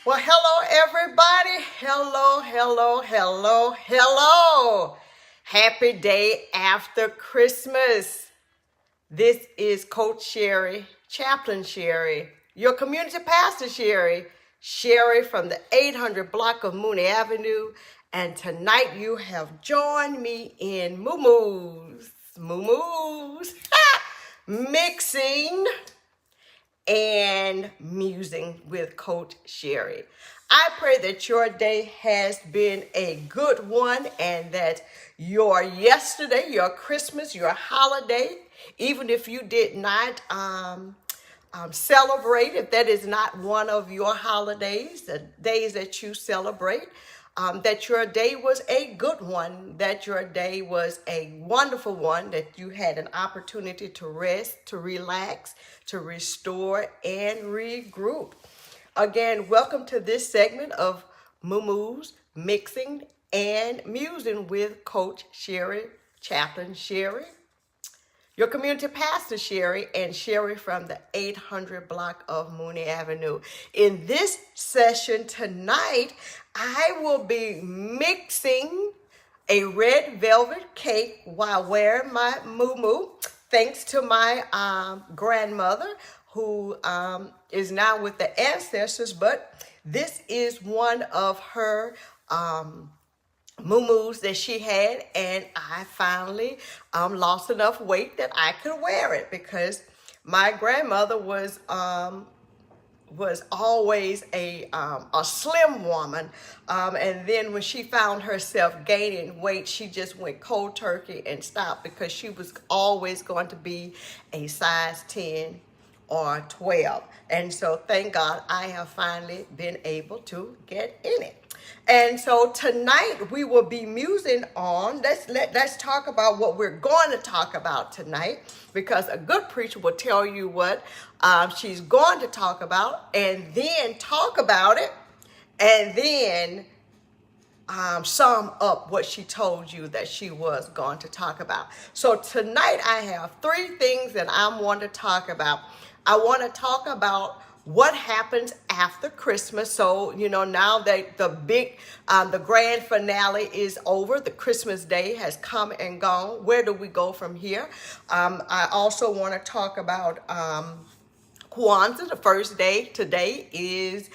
Well, hello, everybody. Hello. Happy day after Christmas. This is Coach Sherri, Chaplain Sherri, your community pastor Sherri from the 800 block of Mooney Avenue. And tonight you have joined me in Moo-Moos, mixing and musing with Coach Sherri. I pray that your day has been a good one and that your yesterday, your Christmas, your holiday, even if you did not celebrate, if that is not one of your holidays, the days that you celebrate, that your day was a good one, that your day was a wonderful one, that you had an opportunity to rest, to relax, to restore, and regroup. Again, welcome to this segment of Moo-Moos, Mixing and Musing with Coach Sherri, Chaplain Sherri, your community pastor Sherri, and Sherri from the 800 block of Mooney Avenue. In this session tonight, I will be mixing a red velvet cake while wearing my moo-moo, thanks to my grandmother, who is now with the ancestors, but this is one of her moo-moos that she had, and I finally lost enough weight that I could wear it, because my grandmother was always a slim woman, and then when she found herself gaining weight, she just went cold turkey and stopped, because she was always going to be a size 10 or 12. And so thank God I have finally been able to get in it. And so tonight we will be musing on, let's talk about what we're going to talk about tonight, because a good preacher will tell you what she's going to talk about, and then talk about it, and then sum up what she told you that she was going to talk about. So tonight I have three things that I want to talk about. I want to talk about what happens after Christmas. So, now that the grand finale is over, the Christmas day has come and gone. Where do we go from here? I also want to talk about Kwanzaa. The first day today is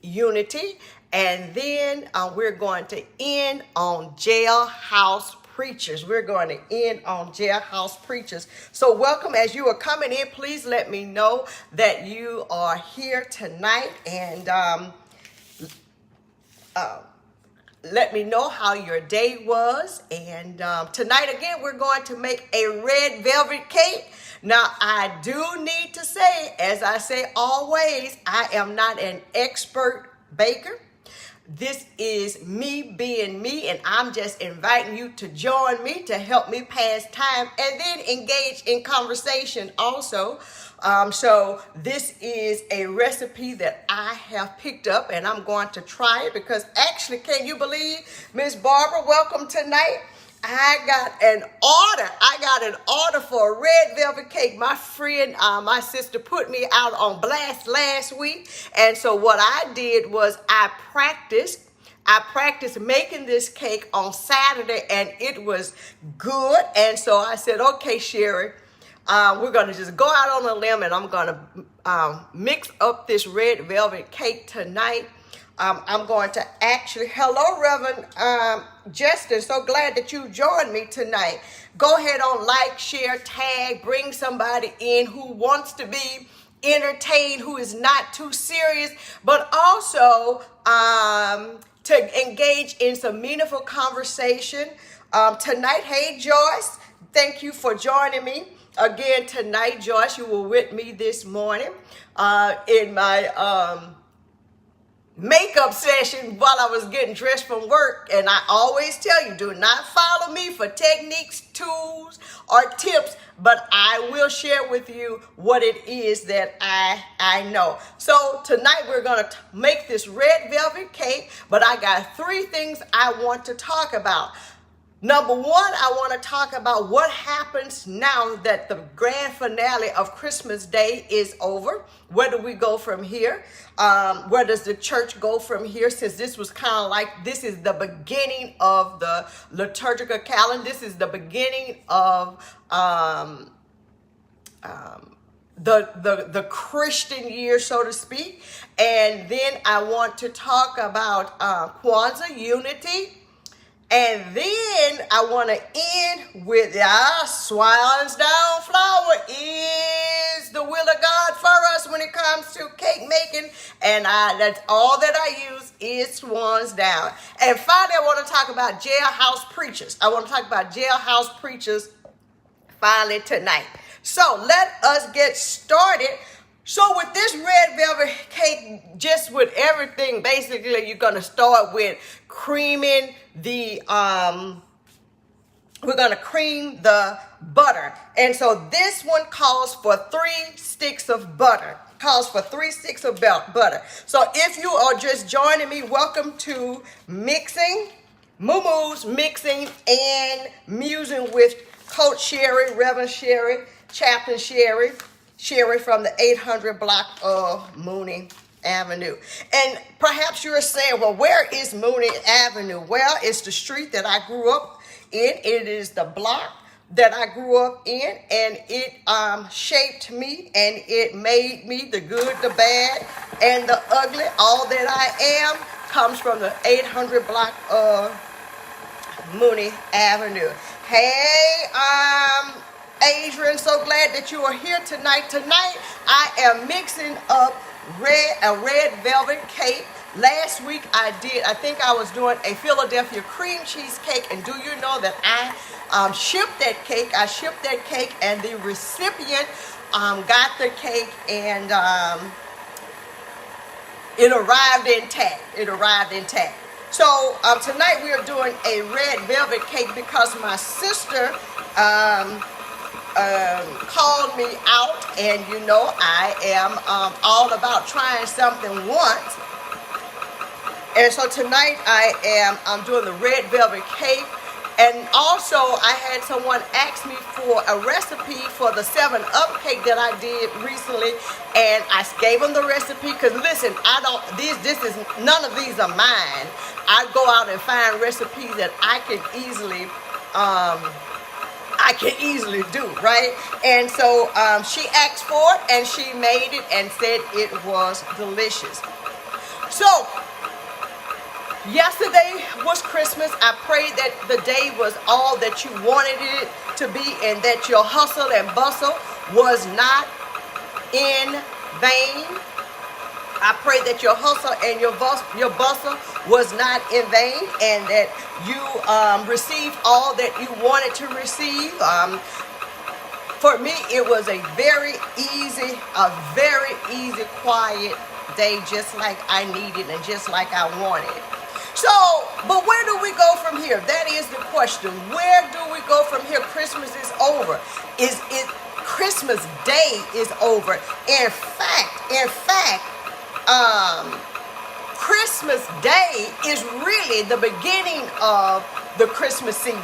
Unity. And then we're going to end on Jailhouse preachers. We're going to end on Jailhouse preachers. So welcome. As you are coming in, please let me know that you are here tonight, and let me know how your day was. And tonight, again, we're going to make a red velvet cake. Now, I do need to say, as I say always, I am not an expert baker. This is me being me, and I'm just inviting you to join me to help me pass time and then engage in conversation also. So this is a recipe that I have picked up, and I'm going to try it, because actually, can you believe, Miss Barbara, welcome tonight. I got an order for a red velvet cake. My friend, my sister put me out on blast last week. And so what I did was I practiced making this cake on Saturday, and it was good. And so I said, okay, Sherri, we're going to just go out on a limb, and I'm going to mix up this red velvet cake tonight. I'm going to hello, Reverend Justin. So glad that you joined me tonight. Go ahead on, like, share, tag, bring somebody in who wants to be entertained, who is not too serious, but also to engage in some meaningful conversation. Tonight, hey, Joyce, thank you for joining me. Again, tonight, Joyce, you were with me this morning in my makeup session while I was getting dressed from work. And I always tell you, do not follow me for techniques, tools, or tips, but I will share with you what it is that I know. So tonight we're going to make this red velvet cake, but I got three things I want to talk about. Number one, I want to talk about what happens now that the grand finale of Christmas Day is over. Where do we go from here? Where does the church go from here? Since this was kind of like, this is the beginning of the liturgical calendar. This is the beginning of the Christian year, so to speak. And then I want to talk about Kwanzaa-Unity. And then I want to end with swans down flower is the will of God for us when it comes to cake making. And that's all that I use is swans down. And finally, I want to talk about jailhouse preachers. I want to talk about jailhouse preachers finally tonight. So let us get started. So with this red velvet cake, just with everything, basically you're going to start with creaming the, we're going to cream the butter. And so this one calls for 3 sticks of butter. Calls for 3 sticks of butter. So if you are just joining me, welcome to Mixing, Moo-Moos, Mixing and Musing with Coach Sherri, Reverend Sherri, Chaplain Sherri. Sherri from the 800 block of Mooney Avenue. And perhaps you're saying, well, where is Mooney Avenue? Well, it's the street that I grew up in. It is the block that I grew up in, and it shaped me, and it made me the good, the bad, and the ugly. All that I am comes from the 800 block of Mooney Avenue. Hey, Adrian, so glad that you are here tonight. Tonight, I am mixing up a red velvet cake. Last week, I think I was doing a Philadelphia cream cheese cake. And do you know that I shipped that cake? I shipped that cake, and the recipient got the cake, and it arrived intact. It arrived intact. So tonight, we are doing a red velvet cake because my sister called me out, and you know I am all about trying something once. And so tonight I'm doing the red velvet cake. And also I had someone ask me for a recipe for the 7-Up cake that I did recently, and I gave them the recipe because listen, none of these are mine. I go out and find recipes that I can easily do, right? And so she asked for it, and she made it and said it was delicious. So yesterday was Christmas. I prayed that the day was all that you wanted it to be, and that your hustle and bustle was not in vain. I pray that your hustle and your bustle was not in vain, and that you received all that you wanted to receive. For me, it was a very easy, quiet day, just like I needed and just like I wanted. So, but where do we go from here? That is the question. Where do we go from here? Christmas is over. Christmas Day is over. In fact, Christmas Day is really the beginning of the Christmas season.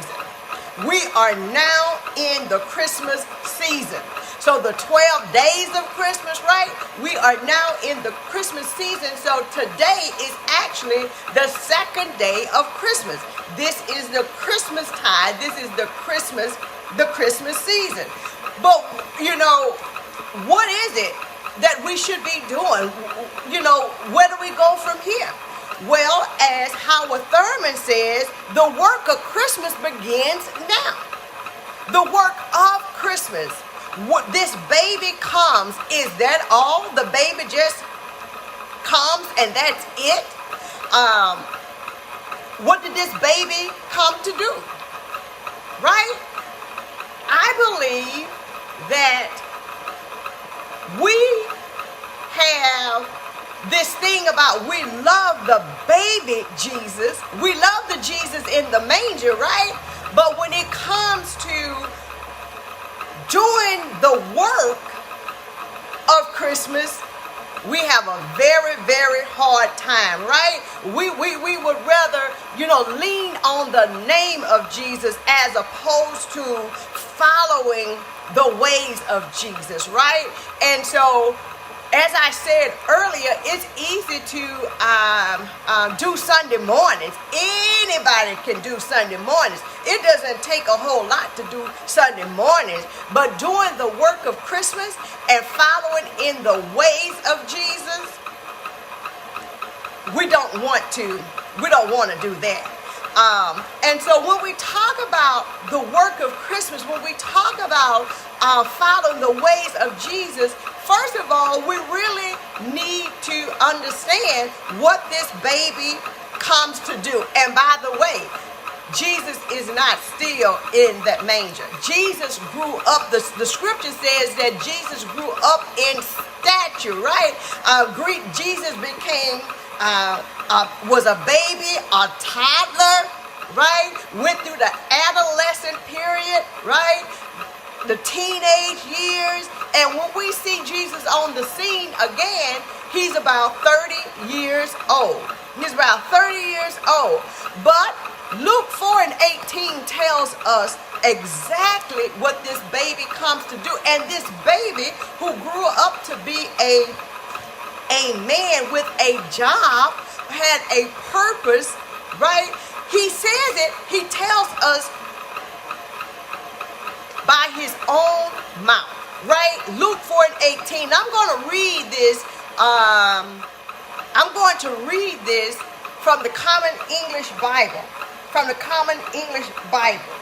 We are now in the Christmas season. So the 12 days of Christmas, right? We are now in the Christmas season. So today is actually the 2nd day of Christmas. This is the Christmas tide. This is the Christmas season. But, you know, what is it that we should be doing? You know, where do we go from here? Well, as Howard Thurman says, the work of Christmas begins now. The work of Christmas. This baby comes. Is that all? The baby just comes and that's it? What did this baby come to do? Right? I believe that we have this thing about we love the baby Jesus. We love the Jesus in the manger, right? But when it comes to doing the work of Christmas, we have a very, very hard time, right? We would rather, lean on the name of Jesus as opposed to following the ways of Jesus, right? And so, as I said earlier, it's easy to do Sunday mornings. Anybody can do Sunday mornings. It doesn't take a whole lot to do Sunday mornings, but doing the work of Christmas and following in the ways of Jesus, we don't want to do that. And so when we talk about the work of Christmas, when we talk about following the ways of Jesus, first of all, we really need to understand what this baby comes to do. And by the way, Jesus is not still in that manger. Jesus grew up. The scripture says that Jesus grew up in stature, right? Jesus became was a baby, a toddler, right? Went through the adolescent period, right? The teenage years. And when we see Jesus on the scene again, he's about 30 years old. He's about 30 years old. But Luke 4:18 tells us exactly what this baby comes to do. And this baby who grew up to be a man with a job, had a purpose, right? He says it, he tells us by his own mouth, right? Luke 4:18. I'm going to read this. I'm going to read this from the Common English Bible. From the Common English Bible.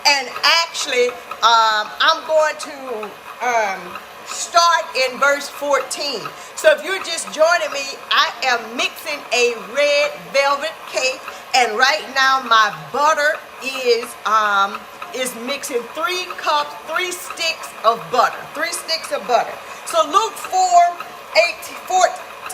And actually, I'm going to start in verse 14. So if you're just joining me, I am mixing a red velvet cake, and right now my butter is mixing 3 sticks of butter. 3 sticks of butter. So Luke 4:4,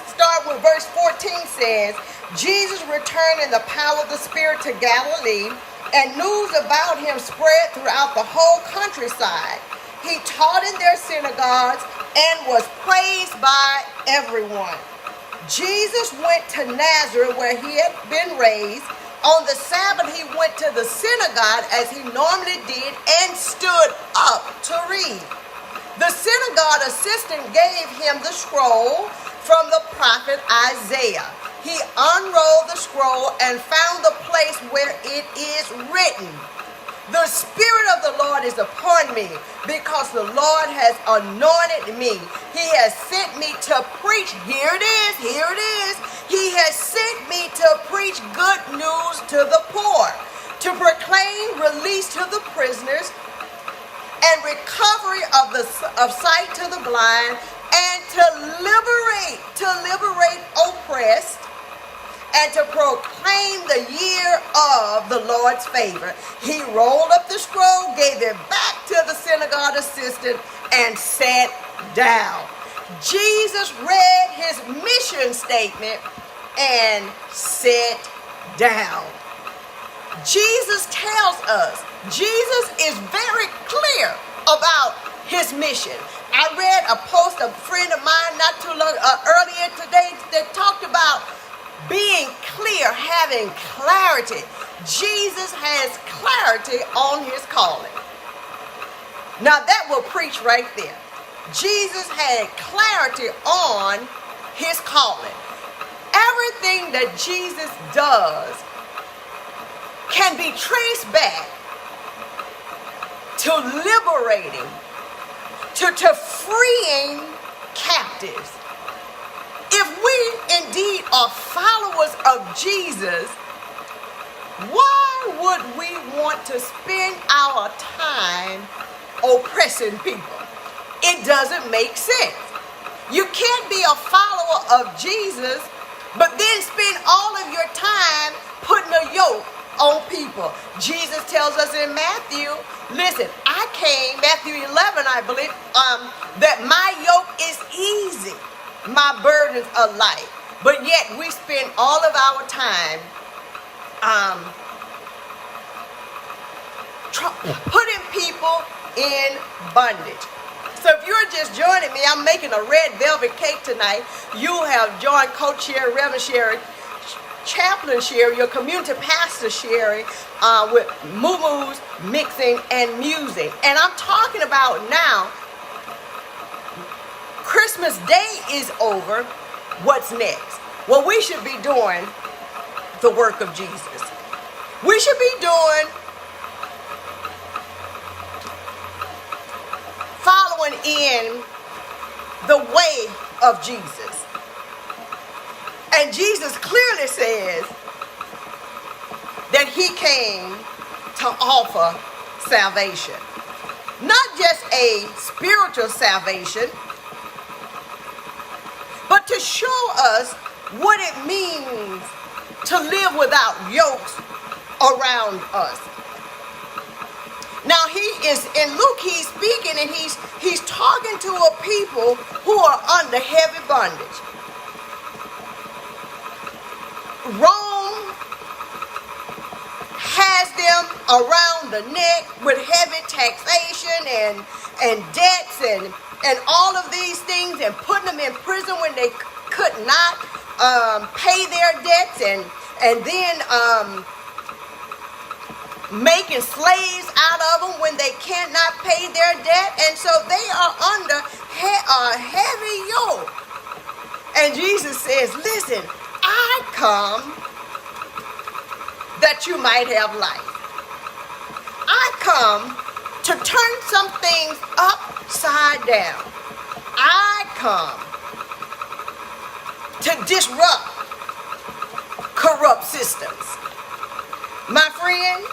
start with verse 14 says, Jesus returned in the power of the Spirit to Galilee, and news about him spread throughout the whole countryside. He taught in their synagogues and was praised by everyone. Jesus went to Nazareth where he had been raised. On the Sabbath he went to the synagogue as he normally did and stood up to read. The synagogue assistant gave him the scroll from the prophet Isaiah. He unrolled the scroll and found the place where it is written, "The Spirit of the Lord is upon me, because the Lord has anointed me. He has sent me to preach." Here it is. He has sent me to preach good news to the poor, to proclaim release to the prisoners, and recovery of sight to the blind, and to liberate oppressed, and to proclaim the year of the Lord's favor. He rolled up the scroll, gave it back to the synagogue assistant, and sat down. Jesus read his mission statement and sat down. Jesus tells us, Jesus is very clear about his mission. I read a post of a friend of mine not too long earlier today that talked about being clear, having clarity. Jesus has clarity on his calling. Now that will preach right there. Jesus had clarity on his calling. Everything that Jesus does can be traced back to liberating, to freeing captives. If we indeed are followers of Jesus, why would we want to spend our time oppressing people? It doesn't make sense. You can't be a follower of Jesus, but then spend all of your time putting a yoke on people. Jesus tells us in Matthew, listen, I came, Matthew 11, I believe, that my yoke is easy, my burdens are light. But yet we spend all of our time putting people in bondage. So if you're just joining me, I'm making a red velvet cake tonight. You have joined Coach Sherri, Reverend Sherri, chaplain Sherri, your community pastor Sherri, with Moo-Moos, Mixing, and Musing. And I'm talking about now, Christmas Day is over. What's next? Well, we should be doing the work of Jesus. We should be following in the way of Jesus. And Jesus clearly says that he came to offer salvation. Not just a spiritual salvation, but to show us what it means to live without yokes around us. Now he is in Luke, he's speaking and he's talking to a people who are under heavy bondage. Rome has them around the neck with heavy taxation and debts and all of these things, and putting them in prison when they could not pay their debts, and then making slaves out of them when they cannot pay their debt. And so they are under a heavy yoke. And Jesus says, listen, I come that you might have life. I come to turn some things upside down. I come to disrupt corrupt systems. My friends,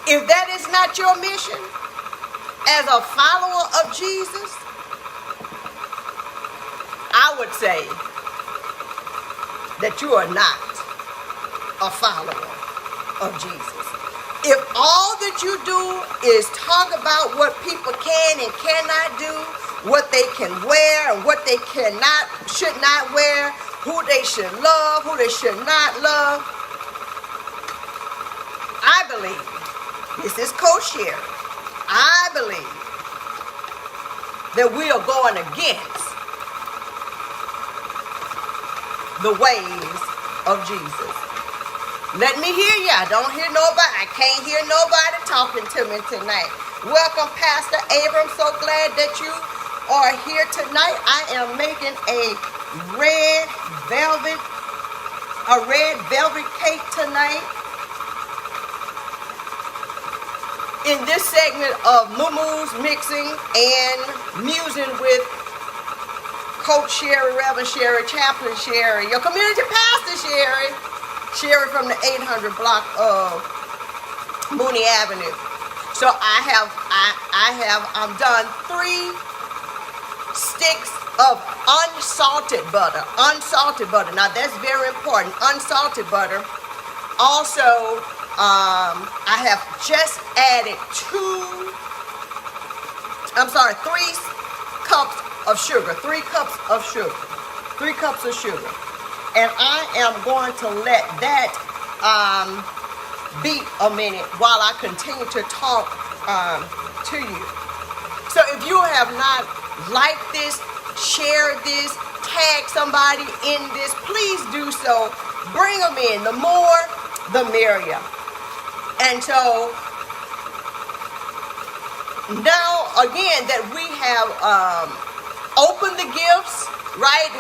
if that is not your mission as a follower of Jesus, I would say that you are not a follower of Jesus. If all that you do is talk about what people can and cannot do, what they can wear and what they should not wear, who they should love, who they should not love, I believe, this is Coach Sherri, I believe that we are going against the ways of Jesus. Let me hear you. I don't hear nobody. I can't hear nobody talking to me tonight. Welcome, Pastor Abram. So glad that you are here tonight. I am making a red velvet cake tonight. In this segment of Moo-Moos, Mixing, and Musing with Coach Sherri, Reverend Sherri, Chaplain Sherri, your community pastor Sherri, Sherri from the 800 block of Mooney Avenue. So I've done 3 sticks of unsalted butter. Unsalted butter. Now that's very important. Unsalted butter. Also, I have just added 3 cups of sugar. 3 cups of sugar. 3 cups of sugar. And I am going to let that beat a minute while I continue to talk to you. So if you have not liked this, shared this, tag somebody in this, please do so. Bring them in. The more, the merrier. And so now again that we have opened the gifts, right?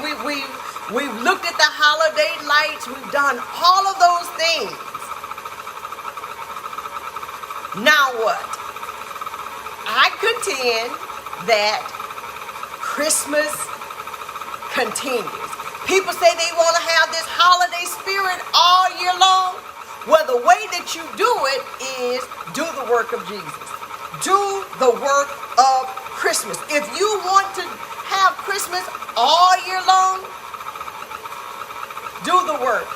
We've looked at the holiday lights. We've done all of those things. Now what? I contend that Christmas continues. People say they want to have this holiday spirit all year long. Well, the way that you do it is do the work of Jesus. Do the work of Christmas. If you want to have Christmas all year long, do the work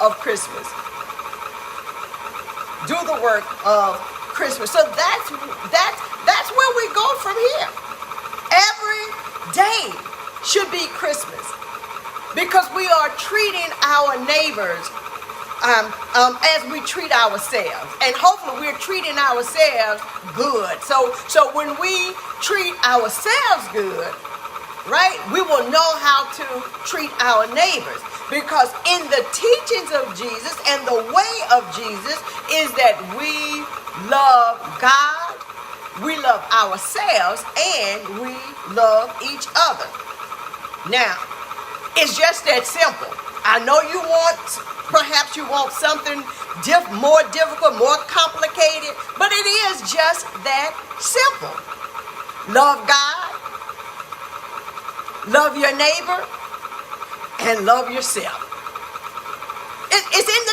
of Christmas. Do the work of Christmas. So that's where we go from here. Every day should be Christmas because we are treating our neighbors as we treat ourselves, and hopefully we're treating ourselves good. So when we treat ourselves good, right, we will know how to treat our neighbors. Because in the teachings of Jesus and the way of Jesus is that we love God, we love ourselves, and we love each other. Now, it's just that simple. I know perhaps you want something more difficult, more complicated, but it is just that simple. Love God, love your neighbor, and love yourself. It's in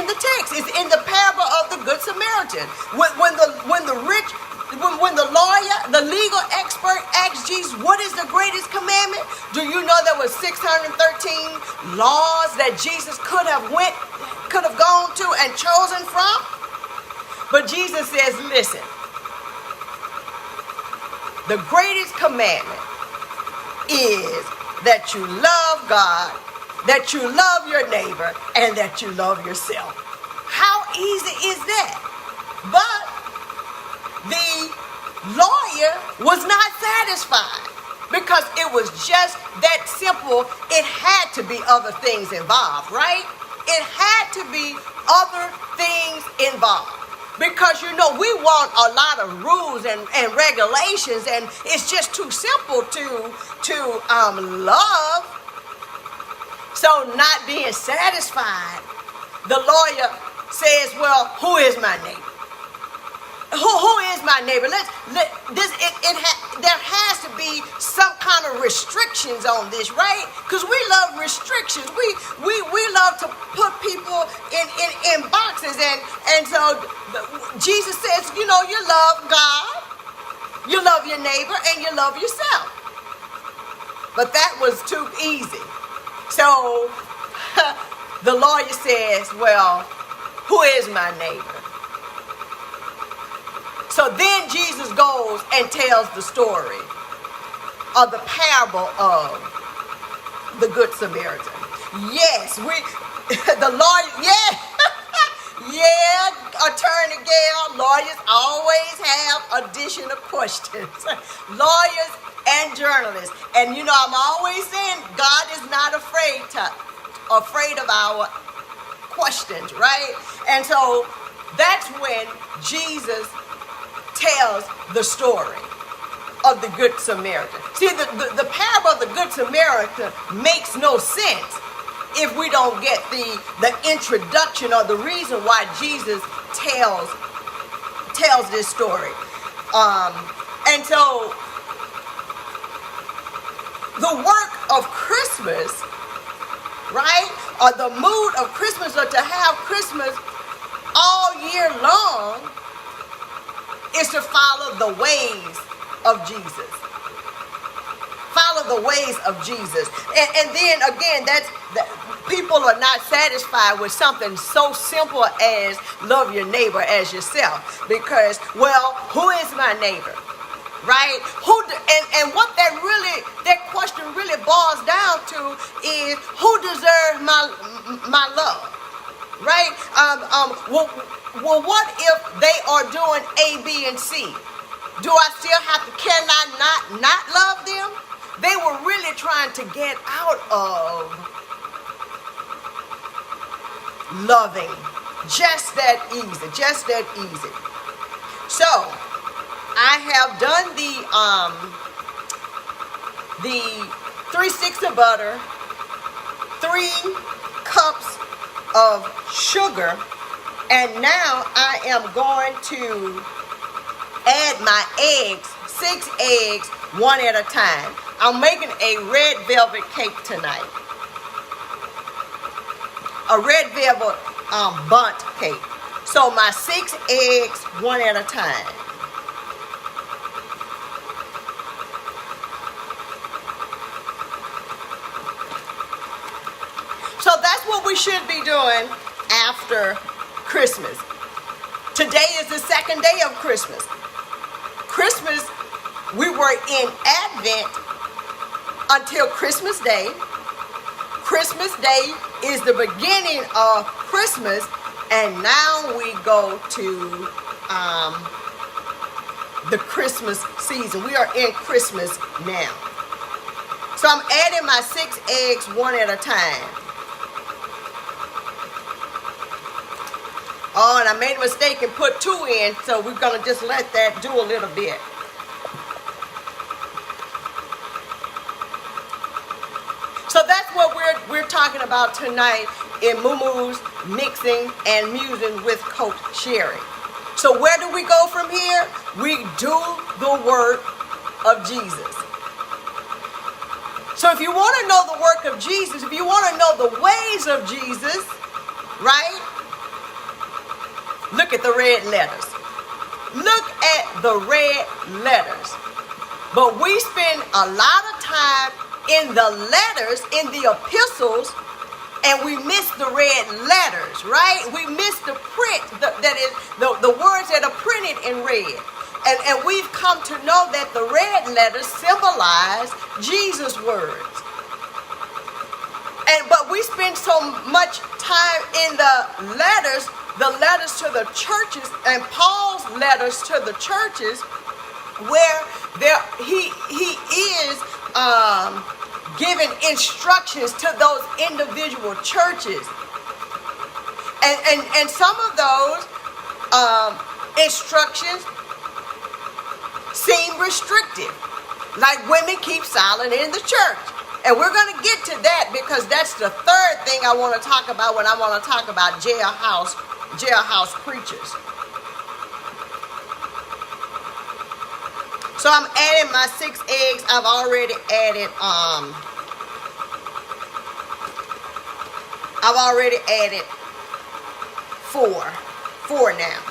the text. It's in the parable of the Good Samaritan. When the lawyer, the legal expert asked Jesus, "What is the greatest commandment?" Do you know there was 613 laws that Jesus could have gone to and chosen from? But Jesus says, "Listen, the greatest commandment is that you love God, that you love your neighbor, and that you love yourself." How easy is that? But the lawyer was not satisfied because it was just that simple. It had to be other things involved, right? It had to be other things involved. Because, we want a lot of rules and regulations, and it's just too simple to love. So not being satisfied, the lawyer says, "Well, who is my neighbor? Who is my neighbor? There has to be some kind of restrictions on this, right? Because we love restrictions. We love to put people in boxes, and so Jesus says, you love God, you love your neighbor, and you love yourself. But that was too easy. So the lawyer says, "Well, who is my neighbor?" So then Jesus goes and tells the story of the parable of the Good Samaritan. Yes, the lawyer, yeah, Attorney Gail, lawyers always have additional questions. Lawyers and journalists. And I'm always saying God is not afraid of our questions, right? And so that's when Jesus tells the story of the Good Samaritan. See, the parable of the Good Samaritan makes no sense if we don't get the introduction or the reason why Jesus tells this story. And so the work of Christmas, right, or the mood of Christmas, or to have Christmas all year long, is to follow the ways of Jesus. Follow the ways of Jesus. And then again, people are not satisfied with something so simple as love your neighbor as yourself. Because, who is my neighbor? Right? And what that question really boils down to is, who deserves my love? Right? Well, what if they are doing A, B, and C? Do I still can I not love them? They were really trying to get out of loving. Just that easy. So, I have done the 3 sticks of butter, 3 cups of sugar, and now I am going to add my eggs, 6 eggs, one at a time. I'm making a red velvet cake tonight. A red velvet bundt cake. So my 6 eggs, one at a time. So that's what we should be doing after Christmas. Today is the second day of Christmas. Christmas, we were in Advent until Christmas Day. Christmas Day is the beginning of Christmas, and now we go to the Christmas season. We are in Christmas now. So I'm adding my 6 eggs one at a time. Oh, and I made a mistake and put 2 in, so we're going to just let that do a little bit. So that's what we're talking about tonight in Moo-Moos, Mixing, and Musing with Coach Sherri. So where do we go from here? We do the work of Jesus. So if you want to know the work of Jesus, if you want to know the ways of Jesus, right? Look at the red letters. Look at the red letters. But we spend a lot of time in the letters, in the epistles, and we miss the red letters, right? We miss the print, that is the words that are printed in red. And we've come to know that the red letters symbolize Jesus' words. But we spend so much time in the letters to the churches, and Paul's letters to the churches, where he is giving instructions to those individual churches, and some of those instructions seem restrictive, like women keep silent in the church. And we're going to get to that, because that's the third thing I want to talk about when I want to talk about jailhouse preachers. So I'm adding my 6 eggs. I've already added 4 now.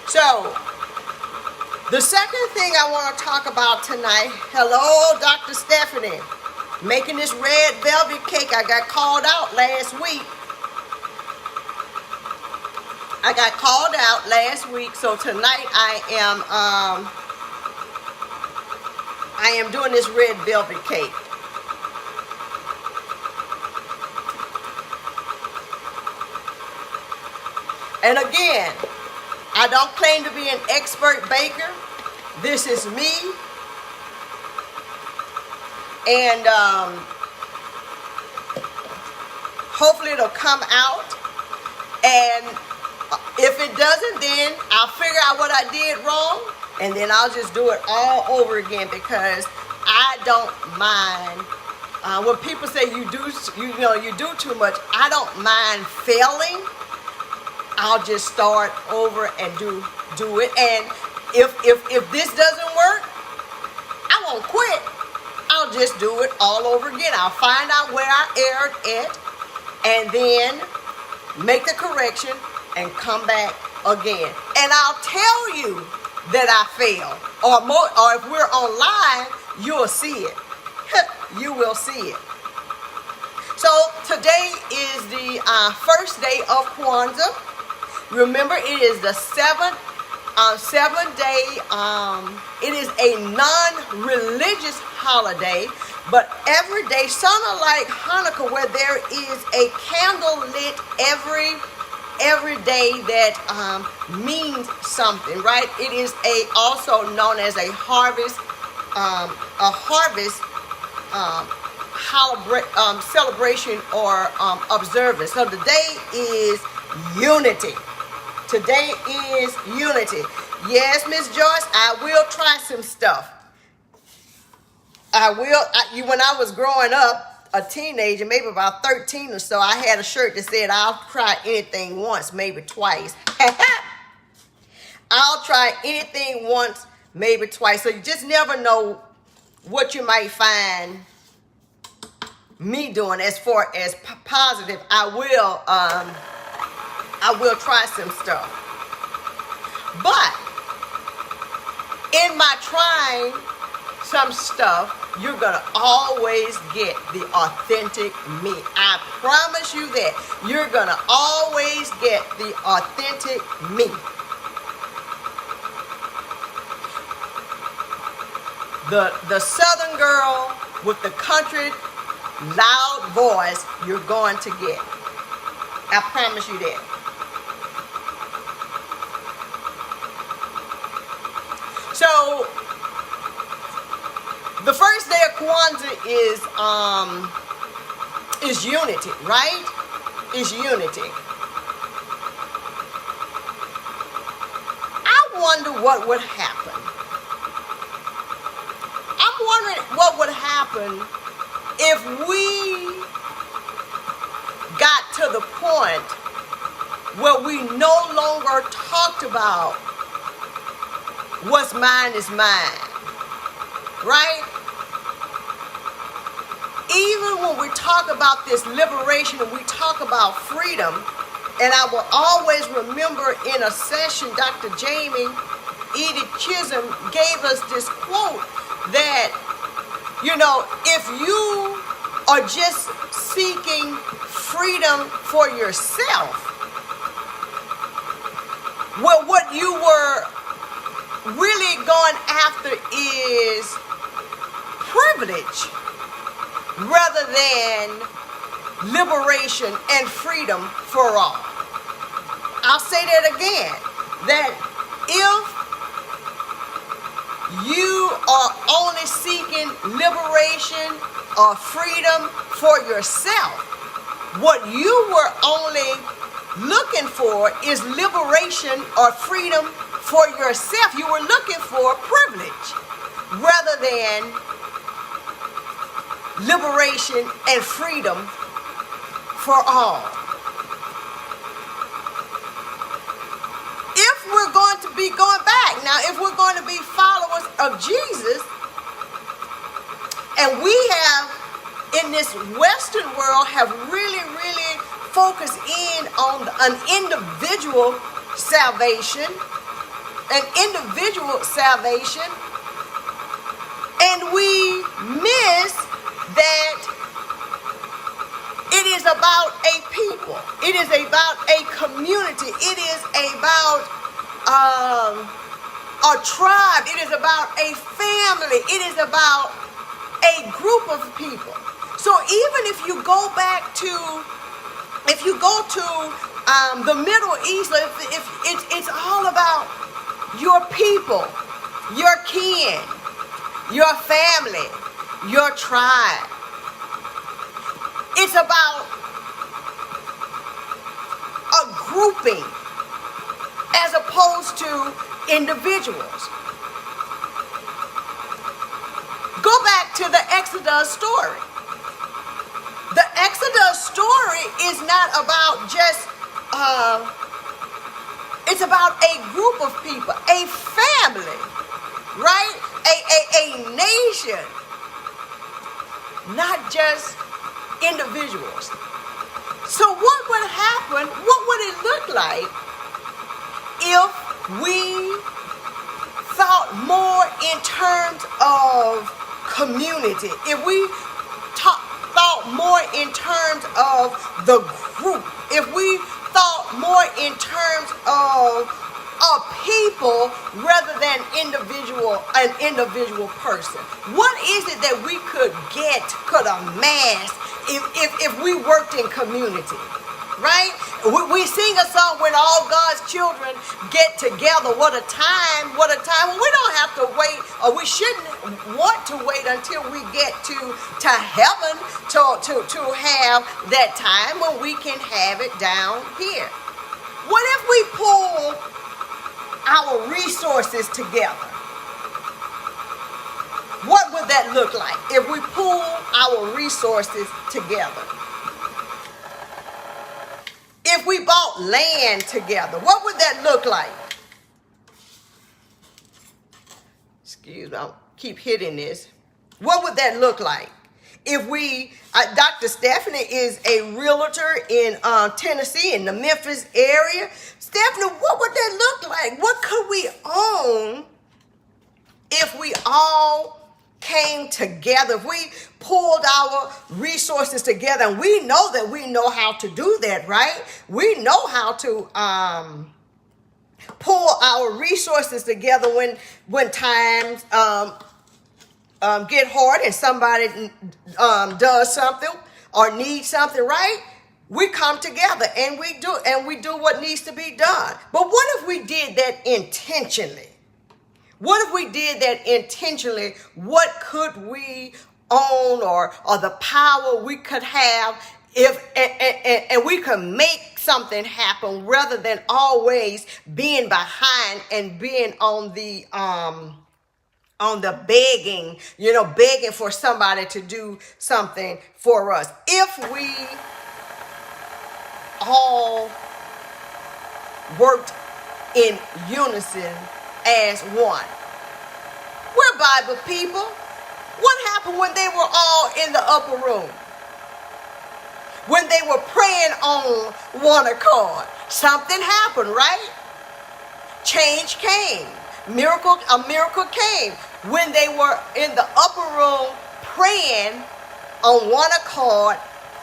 So the second thing I want to talk about tonight, hello, Dr. Stephanie, making this red velvet cake. I got called out last week. So tonight I am doing this red velvet cake. And again, I don't claim to be an expert baker. This is me. And hopefully it'll come out. And if it doesn't, then I'll figure out what I did wrong, and then I'll just do it all over again, because I don't mind when people say you do too much. I don't mind failing. I'll just start over and do it. And if this doesn't work, I won't quit. I'll just do it all over again. I'll find out where I erred at, and then make the correction and come back again. And I'll tell you that I failed. Or if we're online, you'll see it. You will see it. So today is the first day of Kwanzaa. Remember, it is the seventh day. It is a non-religious holiday, but every day, sort of like Hanukkah, where there is a candle lit every day that means something, right? It is also known as a harvest celebration or observance. So today is unity. Today is unity. Yes, Miss Joyce, I will try some stuff. When I was growing up, a teenager, maybe about 13 or so, I had a shirt that said, I'll try anything once, maybe twice. I'll try anything once, maybe twice. So you just never know what you might find me doing as far as positive. I will try some stuff. But in my trying some stuff, you're going to always get the authentic me. I promise you that. You're going to always get the authentic me. The Southern girl with the country loud voice, you're going to get. I promise you that. So the first day of Kwanzaa is unity, right? Is unity. I wonder what would happen. I'm wondering what would happen if we got to the point where we no longer talked about what's mine is mine, right? Even when we talk about this liberation and we talk about freedom, and I will always remember in a session, Dr. Jamie Edith Chisholm gave us this quote that, you know, if you are just seeking freedom for yourself, well, what you were really going after is privilege rather than liberation and freedom for all. I'll say that again, that if you are only seeking liberation or freedom for yourself, what you were only looking for is liberation or freedom for yourself. You were looking for privilege rather than liberation and freedom for all. If we're going to be going back, now if we're going to be followers of Jesus, and we have in this Western world have really focused in on an individual salvation, and we miss that it is about a people, it is about a community, it is about a tribe, it is about a family, it is about a group of people. So even if you go to the Middle East, if it's all about your people, your kin, your family, your tribe. It's about a grouping as opposed to individuals. Go back to the Exodus story. The Exodus story is not about just, it's about a group of people, a family, right? A nation, not just individuals. So what would happen, what would it look like if we thought more in terms of community, if we thought more in terms of the group, if we thought more in terms of a people rather than an individual person? What is it that we could amass if we worked in community, right? We sing a song, when all God's children get together. What a time. Well, we don't have to wait, or we shouldn't want to wait until we get to heaven to have that time when we can have it down here. What if we pull our resources together? What would that look like if we pull our resources together? If we bought land together, what would that look like? Excuse me, I'll keep hitting this. What would that look like? If Dr. Stephanie is a realtor in Tennessee, in the Memphis area. Stephanie, what would that look like? What could we own if we all came together, if we pulled our resources together? And we know that we know how to do that, right? We know how to pull our resources together when times get hard and somebody does something or needs something, right? We come together and we do what needs to be done. But what if we did that intentionally? What if we did that intentionally? What could we own or the power we could have if and we could make something happen rather than always being behind and being on the begging, begging for somebody to do something for us. If we all worked in unison as one. We're Bible people. What happened when they were all in the upper room? When they were praying on one accord, something happened, right? Change came. A miracle came when they were in the upper room praying on one accord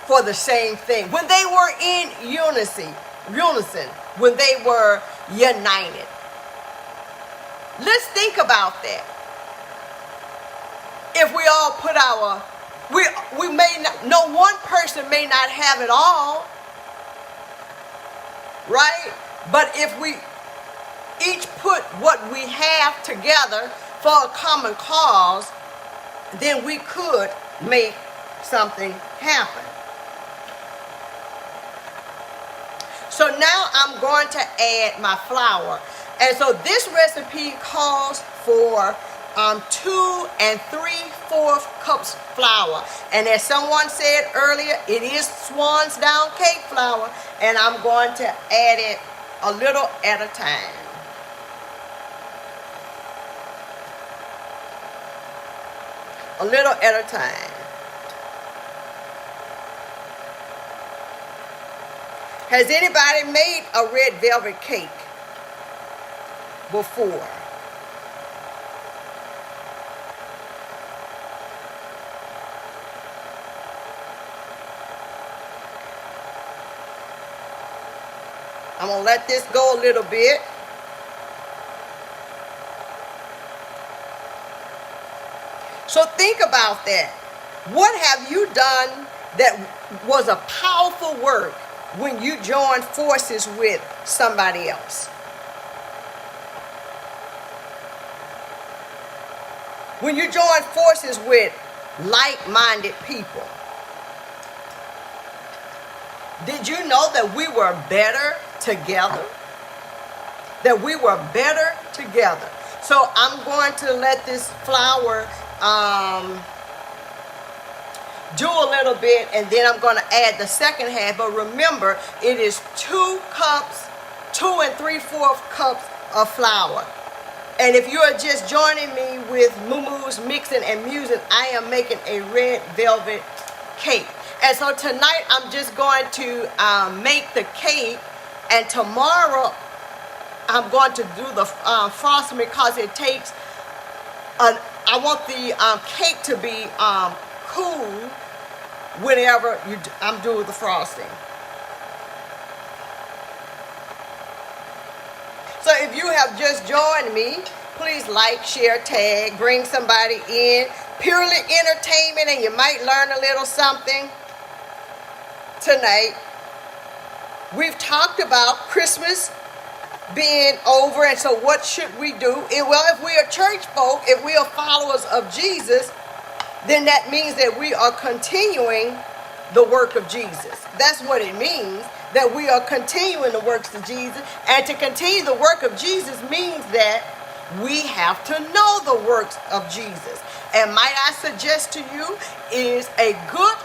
for the same thing. When they were in unison, when they were united. Let's think about that. If we all put we may not, no one person may not have it all, right? But if we each put what we have together for a common cause, then we could make something happen. So now I'm going to add my flour. And so this recipe calls for 2 3/4 cups flour. And as someone said earlier, it is Swan's Down cake flour. And I'm going to add it a little at a time. A little at a time. Has anybody made a red velvet cake before? I'm going to let this go a little bit. So think about that. What have you done that was a powerful work when you joined forces with somebody else? When you join forces with like-minded people. Did you know that we were better together? That we were better together. So I'm going to let this flour do a little bit, and then I'm going to add the second half. But remember, it is 2 3/4 cups of flour. And if you are just joining me with Moo-Moos Mixing and Musing, I am making a red velvet cake. And so tonight I'm just going to make the cake, and tomorrow I'm going to do the frosting because it takes, I want the cake to be cool whenever I'm doing the frosting. So if you have just joined me, please like, share, tag, bring somebody in. Purely entertainment, and you might learn a little something tonight. We've talked about Christmas being over, and so what should we do? Well, if we are church folk, if we are followers of Jesus, then that means that we are continuing the work of Jesus. That's what it means, that we are continuing the works of Jesus. And to continue the work of Jesus means that we have to know the works of Jesus. And might I suggest to you, is a good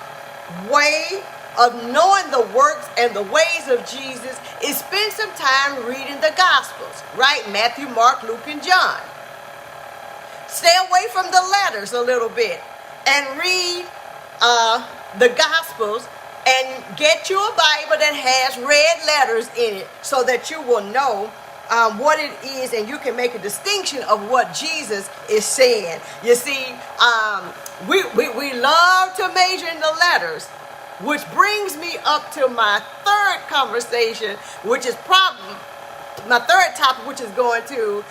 way of knowing the works and the ways of Jesus is spend some time reading the Gospels, right? Matthew, Mark, Luke, and John. Stay away from the letters a little bit and read the Gospels, and get you a Bible that has red letters in it so that you will know what it is, and you can make a distinction of what Jesus is saying. You see, we love to major in the letters, which brings me up to my third conversation, which is probably my third topic, which is going to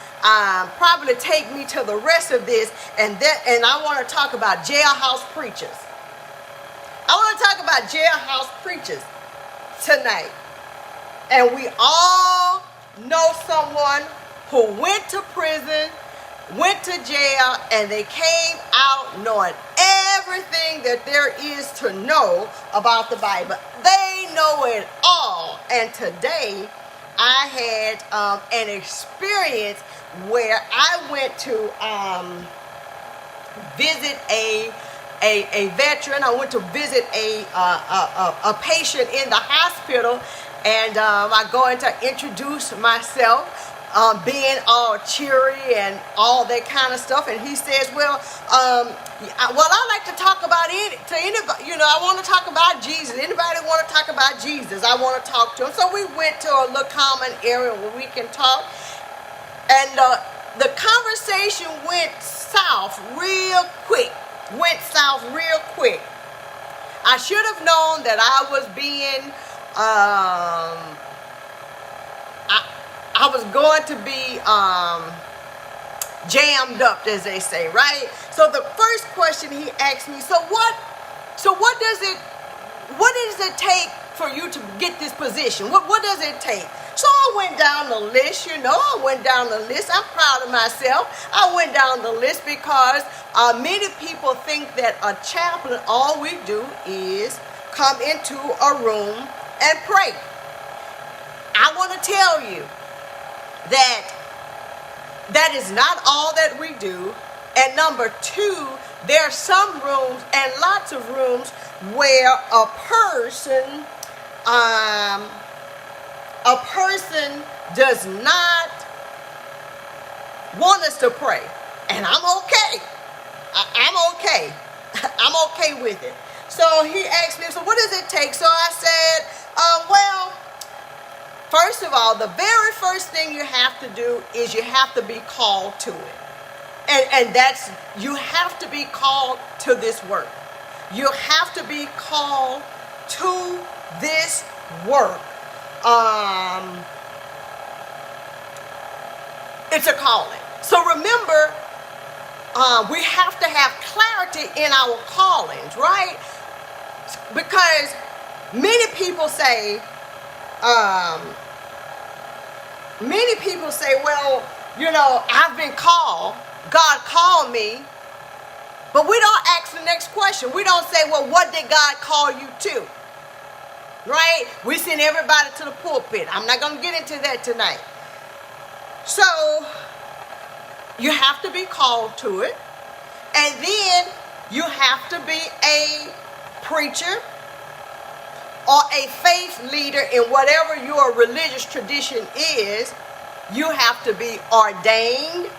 probably take me to the rest of this, and I want to talk about jailhouse preachers. I want to talk about jailhouse preachers tonight. And we all know someone who went to prison went to jail, and they came out knowing everything that there is to know about the Bible. They know it all. And today I had an experience where I went to visit a veteran. I went to visit a patient in the hospital, and I going to introduce myself, being all cheery and all that kind of stuff. And he says, well, I like to talk about anybody. I want to talk about Jesus. Anybody want to talk about Jesus? I want to talk to him. So we went to a little common area where we can talk, and the conversation went south real quick. I should have known that I was being, I was going to be jammed up, as they say, right? So the first question he asked me, what does it take for you to get this position? What does it take? So I went down the list, I'm proud of myself. I went down the list because many people think that a chaplain, all we do is come into a room and pray. I want to tell you that is not all that we do. And number two, there are some rooms and lots of rooms where a person does not want us to pray. And I'm okay. I'm okay. I'm okay with it. So he asked me, so what does it take? So I said, well, first of all, the very first thing you have to do is you have to be called to it. And that's, you have to be called to this work. You have to be called to this work. It's a calling. So remember, we have to have clarity in our callings, right? Because many people say, well, I've been called. God called me. But we don't ask the next question. We don't say, well, what did God call you to? Right? We send everybody to the pulpit. I'm not going to get into that tonight. So, you have to be called to it. And then you have to be a preacher or a faith leader in whatever your religious tradition is. You have to be ordained.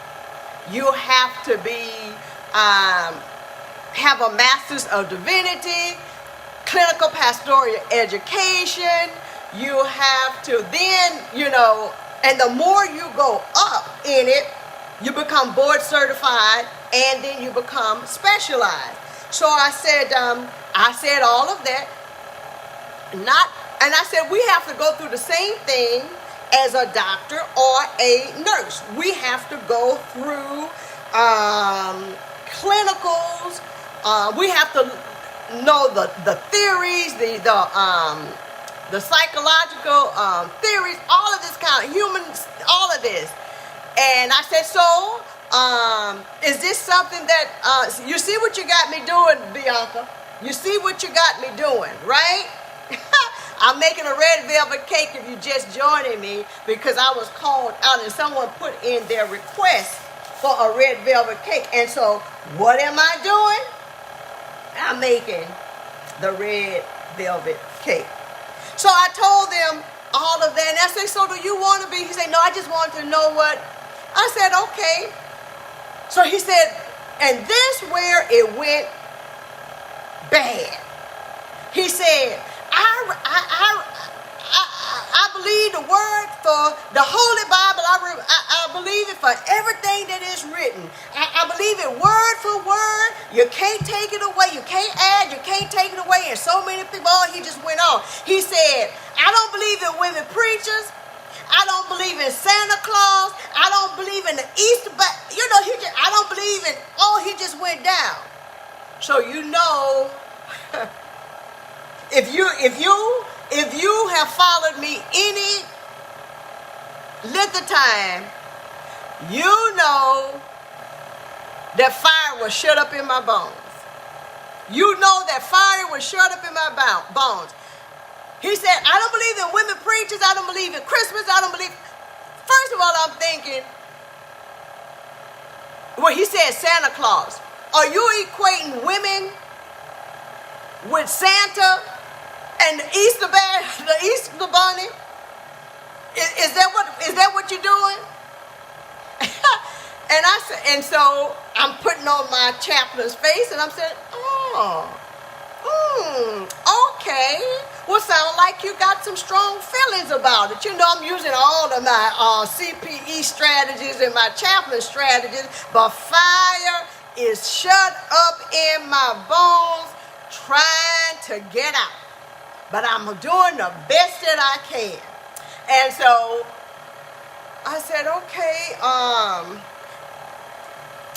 You have to be have a master's of divinity, clinical pastoral education. You have to then, and the more you go up in it, you become board certified, and then you become specialized. So I said all of that. And I said we have to go through the same thing as a doctor or a nurse. We have to go through clinicals. We have to know the theories, the psychological theories, all of this kind of humans, all of this. And I said, so is this something that you see what you got me doing, Bianca? You see what you got me doing, right? I'm making a red velvet cake if you're just joining me, because I was called out and someone put in their request for a red velvet cake. And so what am I doing? I'm making the red velvet cake. So I told them all of that. And I said, so do you want to be? He said, no, I just wanted to know what. I said, okay. So he said, and this where it went bad. He said, I believe the word for the Holy Bible. I believe it for everything that is written. I believe it word for word. You can't take it away. You can't add. You can't take it away. And so many people, he just went on. He said, I don't believe in women preachers. I don't believe in Santa Claus. I don't believe in the Easter, but I don't believe in, he just went down. So if you have followed me any length of time, you know that fire was shut up in my bones. You know that fire was shut up in my bones. He said, I don't believe in women preachers. I don't believe in Christmas. I don't believe. First of all, I'm thinking, well, he said Santa Claus. Are you equating women with Santa and the Easter bunny? Is that what you're doing? And so I'm putting on my chaplain's face and I'm saying, okay. Well, sound like you got some strong feelings about it. You know, I'm using all of my CPE strategies and my chaplain strategies, but fire is shut up in my bones trying to get out. But I'm doing the best that I can. And so I said, okay,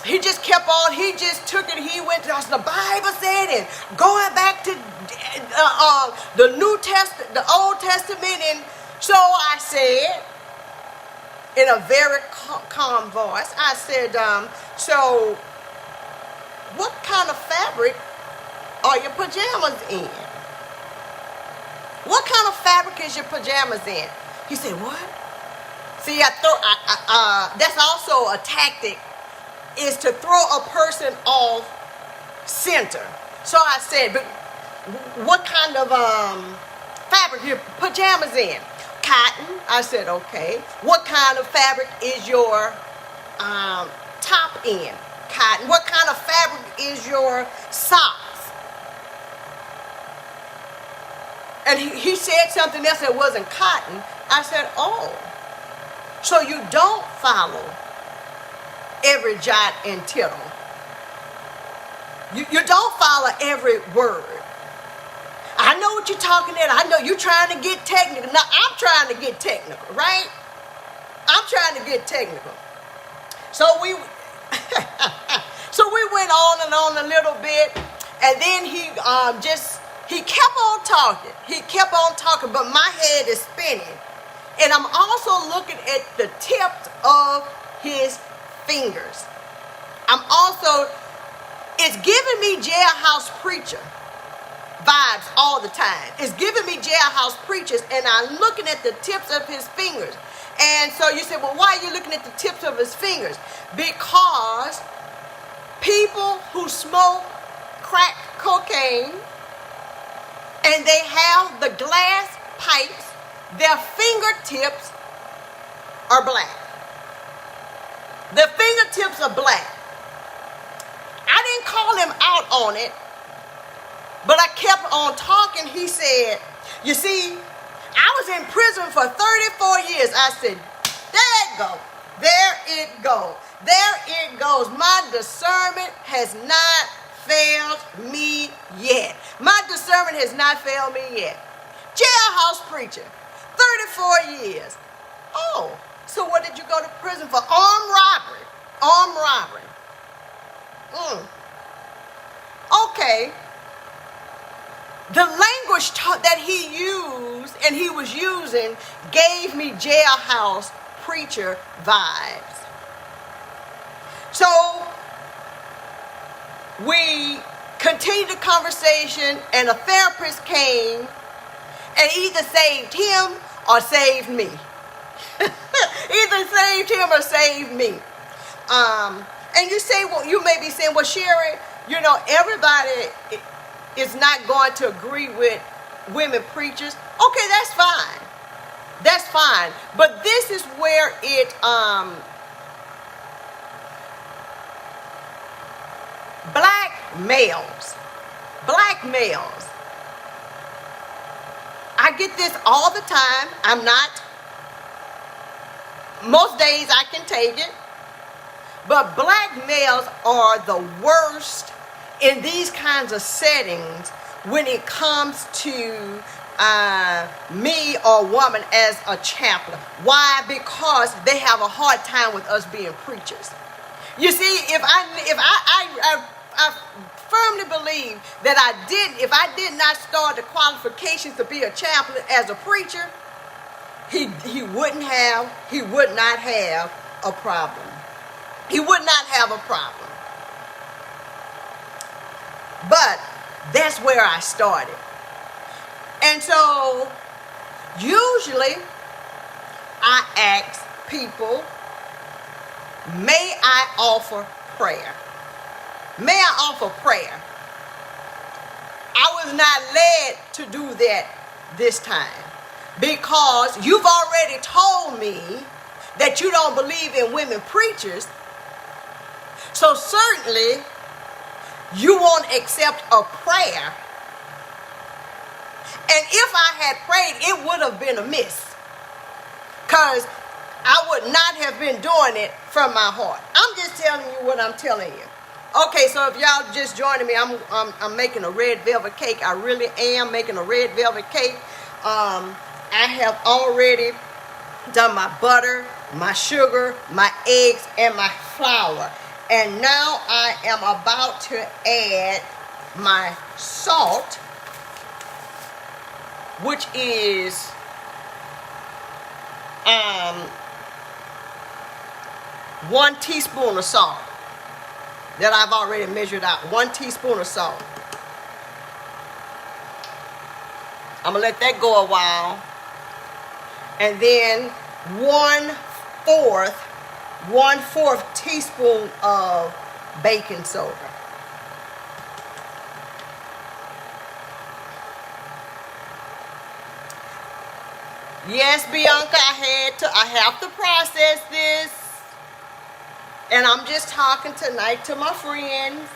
he just kept on, he just took it, he went to, the Bible said, and going back to the New Testament, the Old Testament, and so I said, in a very calm voice, I said, so what kind of fabric are your pajamas in? What kind of fabric is your pajamas in? He said, what? See, that's also a tactic, is to throw a person off center. So I said, but what kind of fabric your pajamas in? Cotton. I said, okay. What kind of fabric is your top in? Cotton. What kind of fabric is your socks? And he said something else that wasn't cotton. I said, oh, so you don't follow every jot and tittle. You don't follow every word. I know what you're talking at. I know you're trying to get technical. Now, I'm trying to get technical, right? I'm trying to get technical. So we went on and on a little bit, and then he kept on talking. He kept on talking, but my head is spinning. And I'm also looking at the tips of his fingers. It's giving me Jailhouse preacher vibes all the time. It's giving me Jailhouse preachers, and I'm looking at the tips of his fingers. And so you say, well, why are you looking at the tips of his fingers? Because people who smoke crack cocaine and they have the glass pipes, their fingertips are black. The fingertips are black. I didn't call him out on it, but I kept on talking. He said, you see, I was in prison for 34 years. I said, there it goes. There it goes. There it goes. My discernment has not failed me yet. My discernment has not failed me yet. Jailhouse preacher, 34 years. Oh, so what did you go to prison for? Armed robbery. Armed robbery. Okay. The language that he used and he was using gave me Jailhouse preacher vibes. So we continued the conversation, and a therapist came and either saved him or saved me. Either saved him or saved me. And you say, well, you may be saying, well, Sherri, you know, everybody is not going to agree with women preachers. Okay, that's fine. That's fine. But this is where it black males. I get this all the time. I'm not. Most days I can take it. But black males are the worst in these kinds of settings when it comes to me or woman as a chaplain. Why? Because they have a hard time with us being preachers. You see, if I firmly believe that if I did not start the qualifications to be a chaplain as a preacher, he would not have a problem. He would not have a problem. But that's where I started. And so usually I ask people, may I offer prayer? May I offer prayer? I was not led to do that this time because you've already told me that you don't believe in women preachers. So certainly you won't accept a prayer. And if I had prayed, it would have been amiss. Because I would not have been doing it from my heart. I'm just telling you what I'm telling you. Okay, so if y'all just joining me, I'm making a red velvet cake. I really am making a red velvet cake. I have already done my butter, my sugar, my eggs, and my flour. And now I am about to add my salt, which is 1 teaspoon of salt that I've already measured out. 1 teaspoon of salt. I'm gonna let that go a while. And then 1/4 teaspoon of baking soda. Yes, Bianca, I have to process this. And I'm just talking tonight to my friends.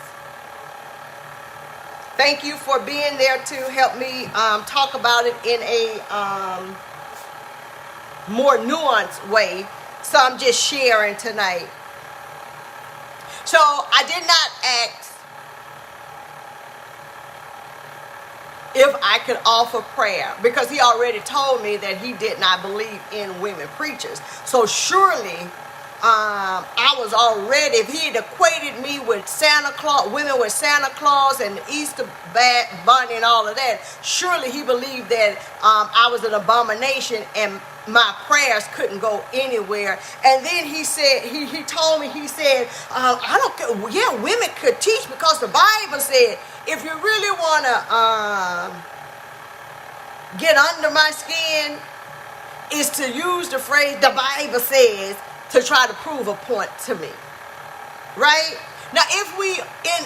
Thank you for being there to help me talk about it in a more nuanced way. So I'm just sharing tonight. So I did not ask if I could offer prayer because he already told me that he did not believe in women preachers. So surely I was already, if he had equated me with Santa Claus, women with Santa Claus and Easter bunny and all of that, surely he believed that I was an abomination and my prayers couldn't go anywhere. And then he said, he told me, he said, I don't care, yeah, women could teach because the Bible said, if you really want to get under my skin, is to use the phrase, the Bible says, to try to prove a point to me, right? Now, if we in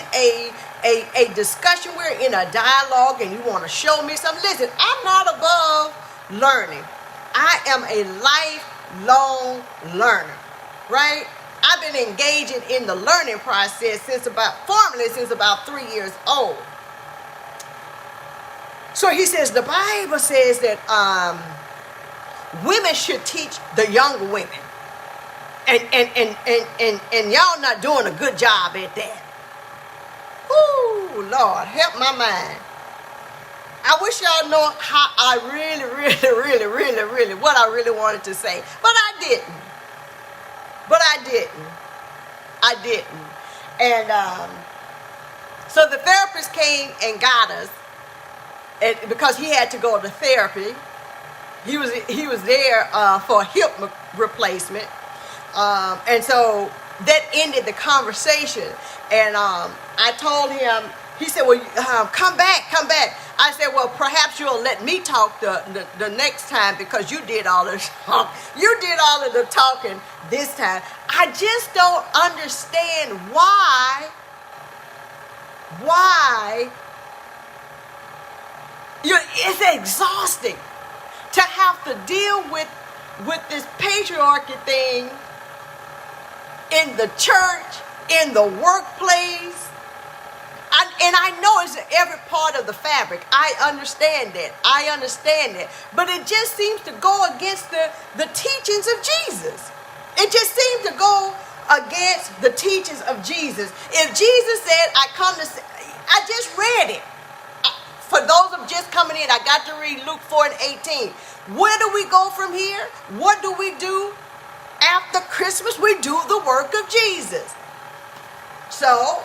a discussion, we're in a dialogue and you want to show me something, listen, I'm not above learning. I am a lifelong learner, right? I've been engaging in the learning process since about 3 years old. So he says, the Bible says that women should teach the younger women. And y'all not doing a good job at that. Ooh, Lord, help my mind. I wish y'all know how I really, what I really wanted to say. But I didn't. And so the therapist came and got us. And because he had to go to therapy. He was there for a hip replacement. And so that ended the conversation. And I told him, he said, well, come back. I said, well, perhaps you'll let me talk the next time because you did all the talk. You did all of the talking this time. I just don't understand why it's exhausting to have to deal with this patriarchy thing in the church, in the workplace. And I know it's every part of the fabric. I understand that. But it just seems to go against the teachings of Jesus. It just seems to go against the teachings of Jesus. If Jesus said, I just read it. For those of just coming in, I got to read Luke 4:18. Where do we go from here? What do we do after Christmas? We do the work of Jesus. So,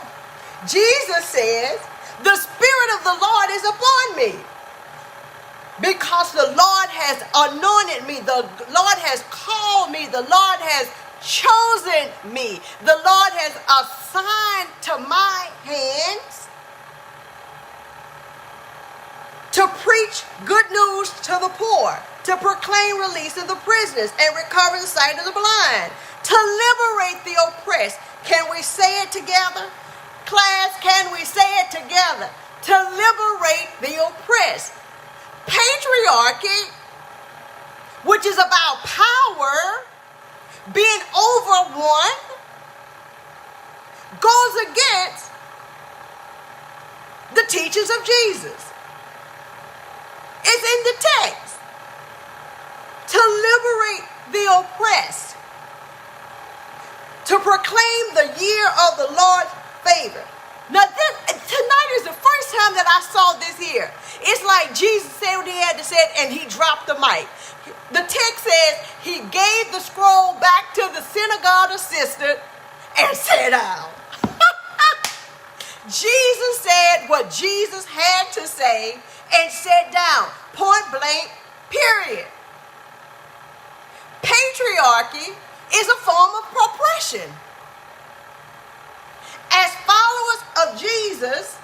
Jesus says, the Spirit of the Lord is upon me. Because the Lord has anointed me. The Lord has called me. The Lord has chosen me. The Lord has assigned to my hands news to the poor, to proclaim release of the prisoners and recover the sight of the blind, to liberate the oppressed. Can we say it together? Class, can we say it together? To liberate the oppressed. Patriarchy, which is about power being over one, goes against the teachings of Jesus. It's in the text. To liberate the oppressed. To proclaim the year of the Lord's favor. Now tonight is the first time that I saw this here. It's like Jesus said what he had to say and he dropped the mic. The text says he gave the scroll back to the synagogue assistant and sat down. Jesus said what Jesus had to say and sat down. Point blank, period. Patriarchy is a form of oppression. As followers of Jesus,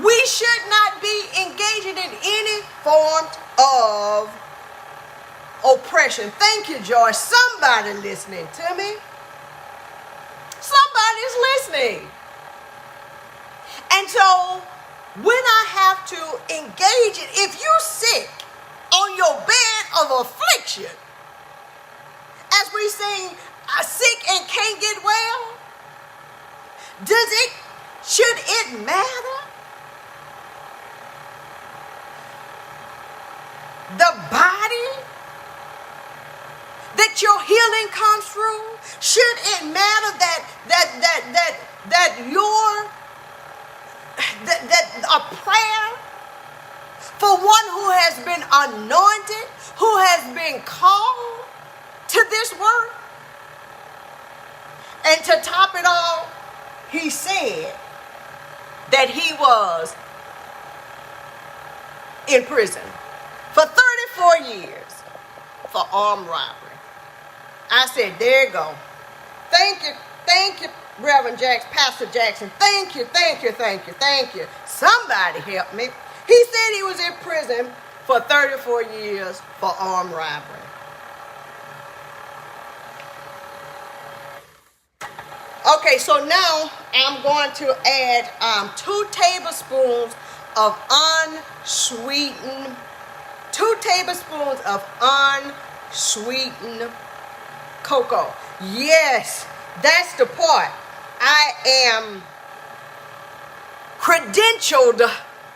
we should not be engaging in any form of oppression. Thank you, Joy. Somebody listening to me. Somebody's listening. And so, when I have to engage it, if you're sick on your bed of affliction, as we sing, sick and can't get well, should it matter? The body that your healing comes through, should it matter that a prayer for one who has been anointed, who has been called to this work? And to top it all, he said that he was in prison for 34 years for armed robbery. I said, there you go. Thank you, Reverend Jackson, Pastor Jackson. Thank you. Somebody help me. He said he was in prison for 34 years for armed robbery. Okay, so now I'm going to add 2 tablespoons of unsweetened cocoa. Yes, that's the part. I am credentialed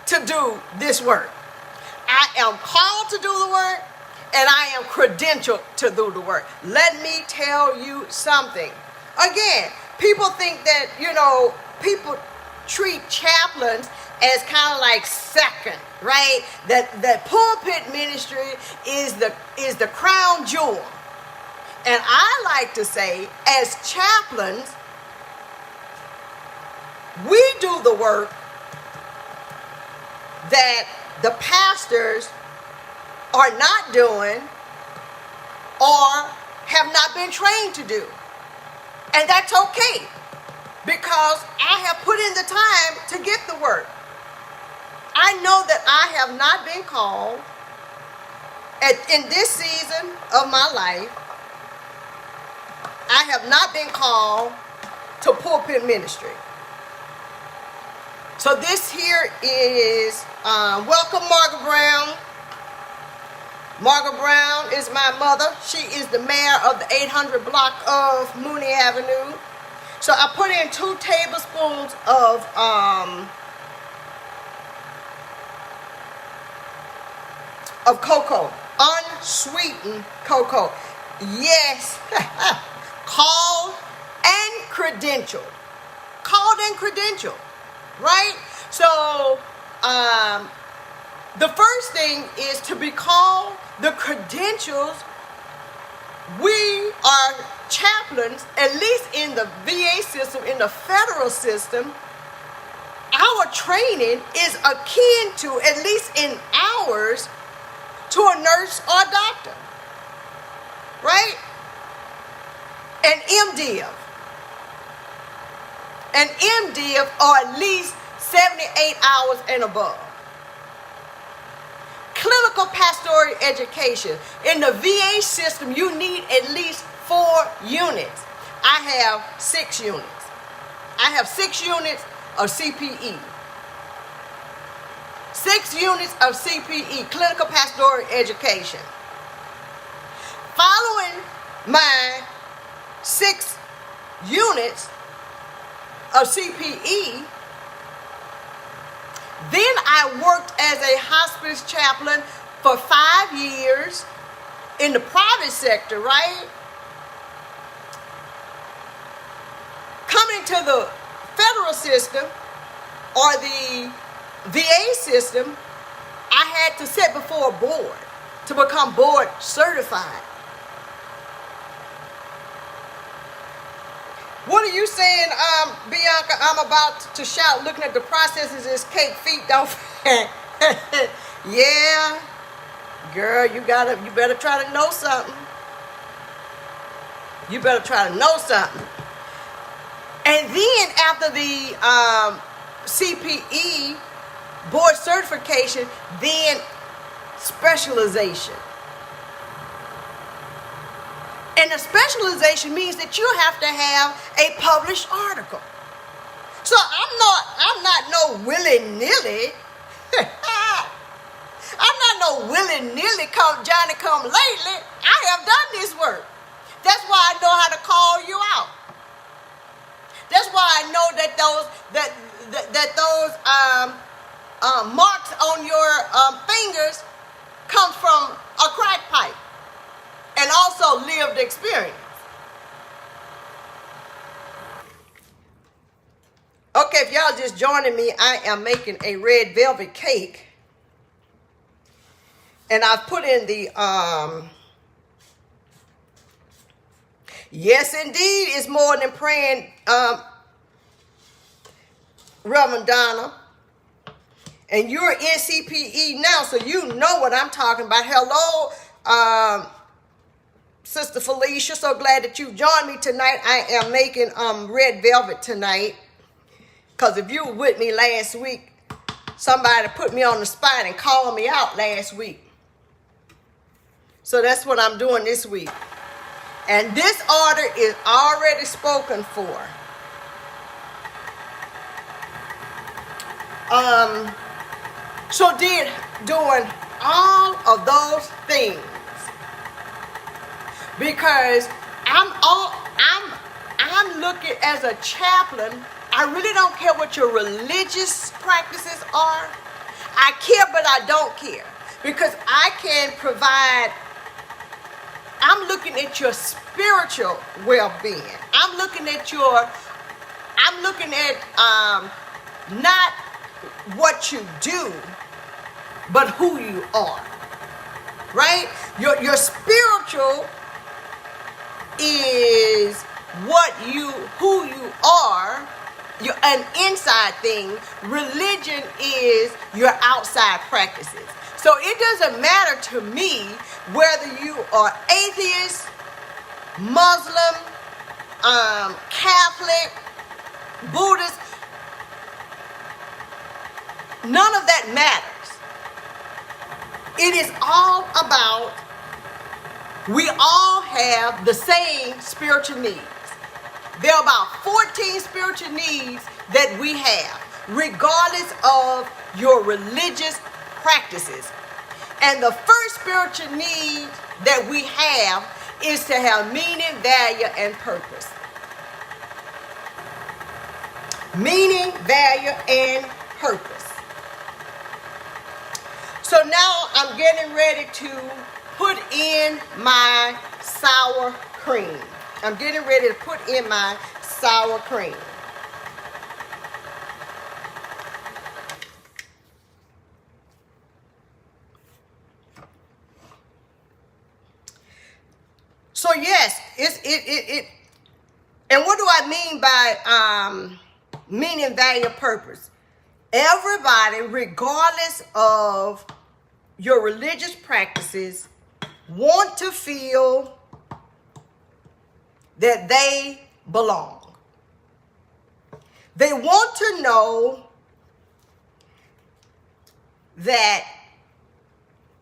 to do this work. I am called to do the work, and I am credentialed to do the work. Let me tell you something. Again, people think that, people treat chaplains as kind of like second, right? That pulpit ministry is the crown jewel. And I like to say, as chaplains, we do the work that the pastors are not doing or have not been trained to do. And that's okay, because I have put in the time to get the work. I know that I have not been called in this season of my life. I have not been called to pulpit ministry. So this here is, welcome Margaret Brown. Margaret Brown is my mother. She is the mayor of the 800 block of Mooney Avenue. So I put in 2 tablespoons of cocoa, unsweetened cocoa. Yes, called and credentialed. Right? So, the first thing is to be called. The credentials, we are chaplains, at least in the VA system, in the federal system. Our training is akin to, at least in hours, to a nurse or a doctor. Right? An MDiv. An MDiv, or at least 78 hours and above. clinical pastoral education. In the VA system, you need at least 4 units. I have 6 units. I have 6 units of CPE. 6 units of CPE, clinical pastoral education. Following my 6 units of CPE, then I worked as a hospice chaplain for 5 years in the private sector, right? Coming to the federal system or the VA system, I had to sit before a board to become board certified. What are you saying, Bianca? I'm about to shout, looking at the processes, is cake feet don't. Yeah, girl, you better try to know something. You better try to know something. And then after the CPE board certification, then specialization. And the specialization means that you have to have a published article. So I'm not no willy-nilly. I'm not no willy-nilly Johnny come lately. I have done this work. That's why I know how to call you out. That's why I know that those marks on your fingers come from a crack pipe. And also lived experience. Okay, if y'all just joining me, I am making a red velvet cake. And I've put in the, yes indeed, it's more than praying, Reverend Donna. And you're in CPE now, so you know what I'm talking about. Hello, Sister Felicia, so glad that you joined me tonight. I am making red velvet tonight. Because if you were with me last week, somebody put me on the spot and called me out last week. So that's what I'm doing this week. And this order is already spoken for. So doing all of those things. Because I'm looking as a chaplain. I really don't care what your religious practices are. I care, but I don't care. Because I can provide, I'm looking at your spiritual well-being. I'm looking at not what you do, but who you are. Right? Your spiritual is who you are. You're an inside thing. Religion is your outside practices. So it doesn't matter to me whether you are atheist, Muslim, Catholic, Buddhist. None of that matters. It is all about, we all have the same spiritual needs. There are about 14 spiritual needs that we have, regardless of your religious practices. And the first spiritual need that we have is to have meaning, value, and purpose. Meaning, value, and purpose. So now I'm getting ready to put in my sour cream. I'm getting ready to put in my sour cream. So yes, it and what do I mean by meaning, value, purpose? Everybody, regardless of your religious practices, want to feel that they belong. They want to know that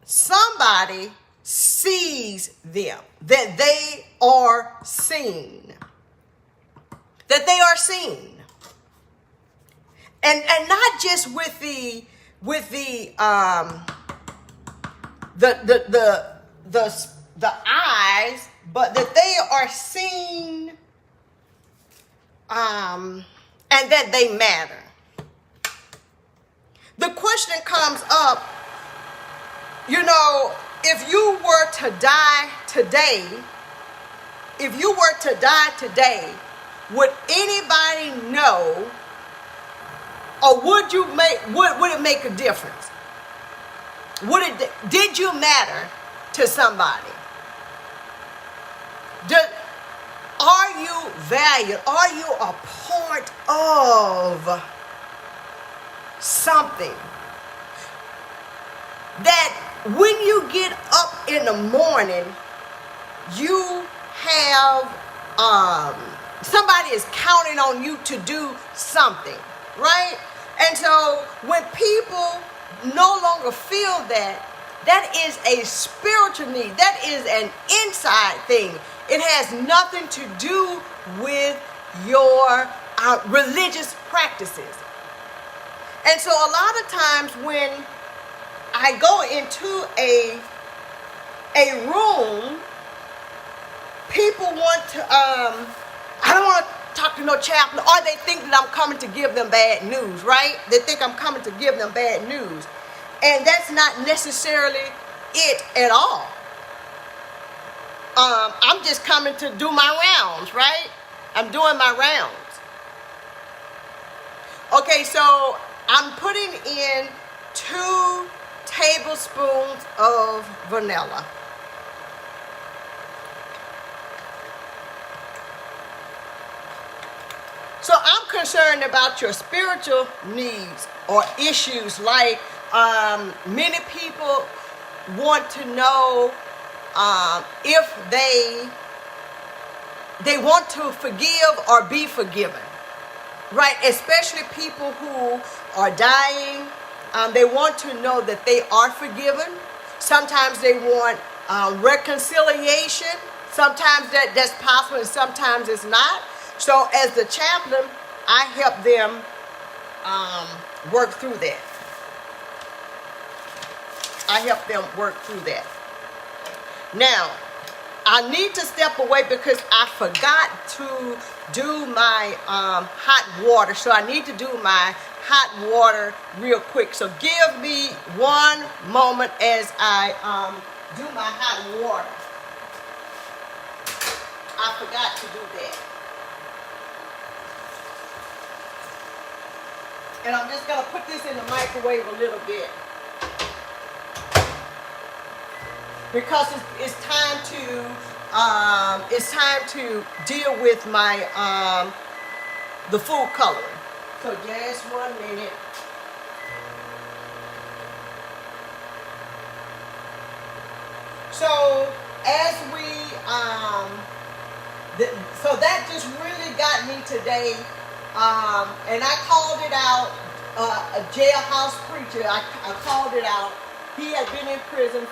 somebody sees them, that they are seen. That they are seen. And not just with the eyes, but that they are seen, and that they matter. The question comes up, if you were to die today, would anybody know, or would it make a difference? Did you matter to somebody? Are you valued? Are you a part of something? That when you get up in the morning, you have somebody is counting on you to do something, right? And so when people no longer feel that, that is a spiritual need. That is an inside thing. It has nothing to do with your religious practices. And so a lot of times when I go into a room, people want to, I don't want to talk to no chaplain, or they think that I'm coming to give them bad news, right? They think I'm coming to give them bad news. And that's not necessarily it at all. I'm just coming to do my rounds, right? I'm doing my rounds. Okay, so I'm putting in 2 tablespoons of vanilla. So I'm concerned about your spiritual needs or issues, like many people want to know if they want to forgive or be forgiven, right? Especially people who are dying. They want to know that they are forgiven. Sometimes they want reconciliation. Sometimes that's possible and sometimes it's not. So as the chaplain, I help them work through that. Now, I need to step away because I forgot to do my hot water. So I need to do my hot water real quick. So give me one moment as I do my hot water. I forgot to do that. And I'm just going to put this in the microwave a little bit. Because it's time to deal with my the food coloring. So just 1 minute. So as so that just really got me today. And I called it out, a jailhouse preacher, I called it out. He had been in prison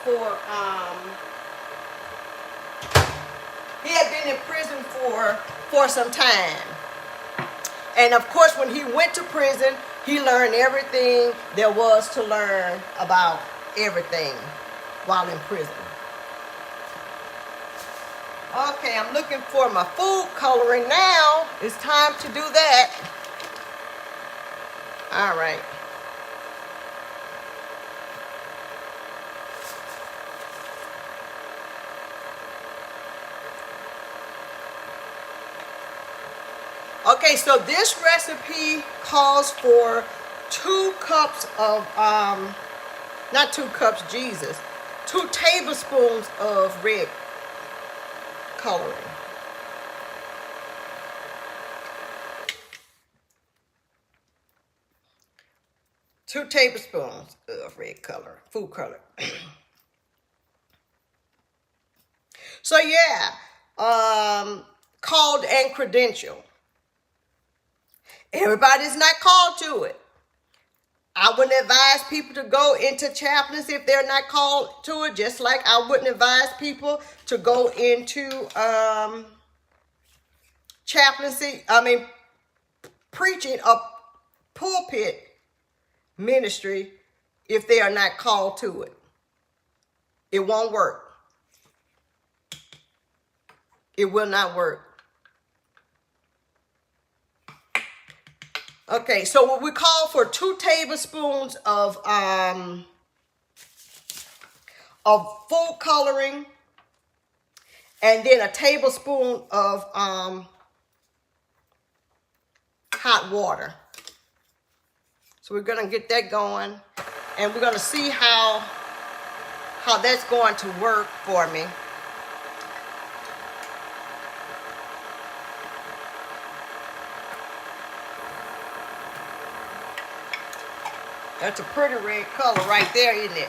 for some time. And of course, when he went to prison, he learned everything there was to learn about everything while in prison. Okay, I'm looking for my food coloring now. It's time to do that. All right. Okay, so this recipe calls for 2 cups of, not 2 cups, Jesus, 2 tablespoons of red coloring. Two tablespoons of red color, food color. So yeah, called and credentialed. Everybody's not called to it. I wouldn't advise people to go into chaplaincy if they're not called to it, just like I wouldn't advise people to go into chaplaincy, preaching a pulpit ministry if they are not called to it. It won't work. It will not work. Okay, so what we call for 2 tablespoons of food coloring, and then a tablespoon of hot water. So we're gonna get that going, and we're gonna see how that's going to work for me. That's a pretty red color right there, isn't it?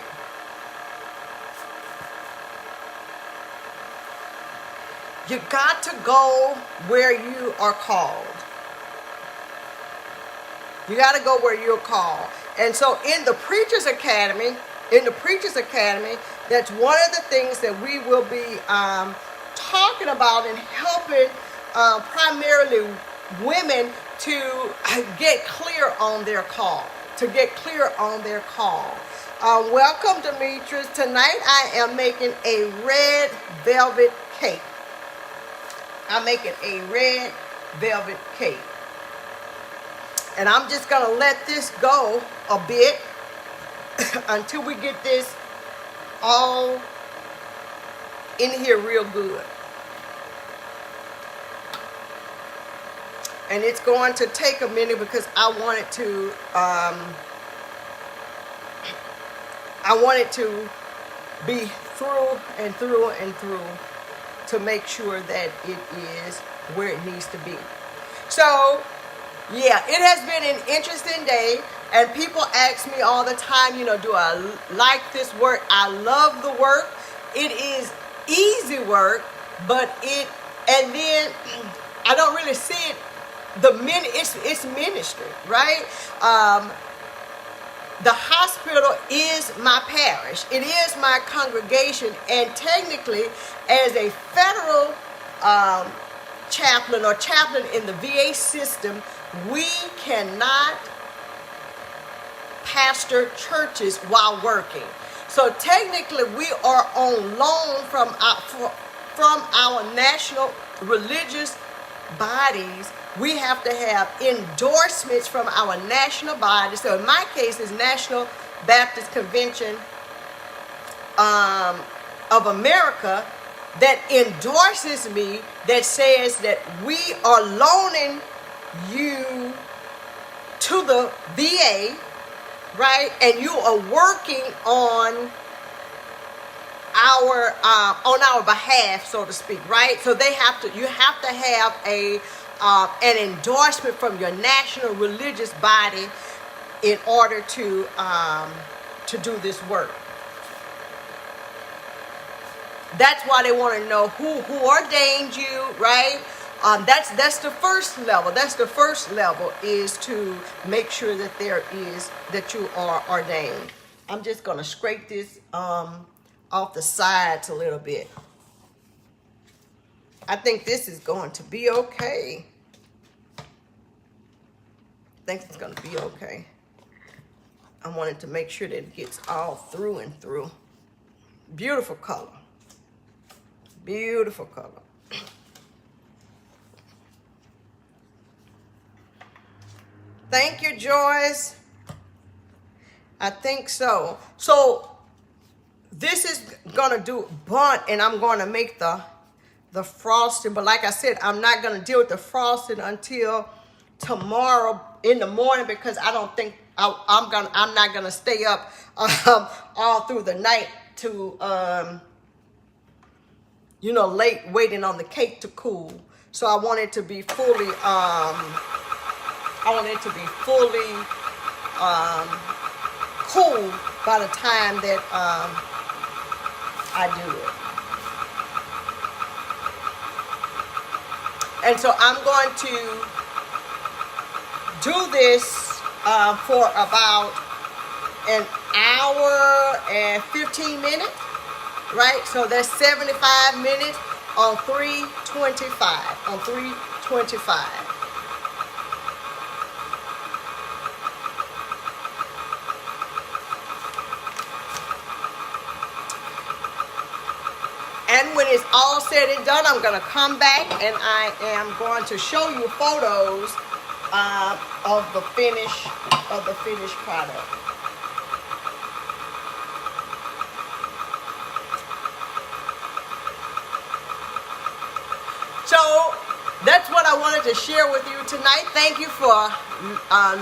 You got to go where you are called. You got to go where you're called. And so in the Preacher's Academy, that's one of the things that we will be talking about and helping primarily women to get clear on their call. Welcome, Demetrius. Tonight I am making a red velvet cake. And I'm just going to let this go a bit until we get this all in here real good. And it's going to take a minute because I want it to be through and through and through to make sure that it is where it needs to be. So, yeah, it has been an interesting day, and people ask me all the time, do I like this work? I love the work. It is easy work, but and then I don't really see it. It's ministry, right? The hospital is my parish. It is my congregation, and technically, as a federal chaplain or chaplain in the VA system, we cannot pastor churches while working. So technically, we are on loan from our national religious bodies. We have to have endorsements from our national body. So in my case, it's National Baptist Convention of America that endorses me, that says that we are loaning you to the VA, right? And you are working on our behalf, so to speak, right? So you have to have an endorsement from your national religious body in order to do this work. That's why they want to know who ordained you, right? That's the first level. That's the first level, is to make sure that that you are ordained. I'm just gonna scrape this off the sides a little bit. I think this is going to be okay. I wanted to make sure that it gets all through and through. Beautiful color. Beautiful color. Thank you, Joyce. I think so. So this is gonna do bunt, and I'm gonna make the frosting. But like I said, I'm not gonna deal with the frosting until tomorrow in the morning, because I don't think I'm not gonna stay up all through the night to late waiting on the cake to cool. So I want it to be fully cool by the time that I do it. And so I'm going to do this for about an hour and 15 minutes, right? So that's 75 minutes on 325, on 325. And when it's all said and done, I'm gonna come back and I am going to show you photos of the finished product. So that's what I wanted to share with you tonight. Thank you for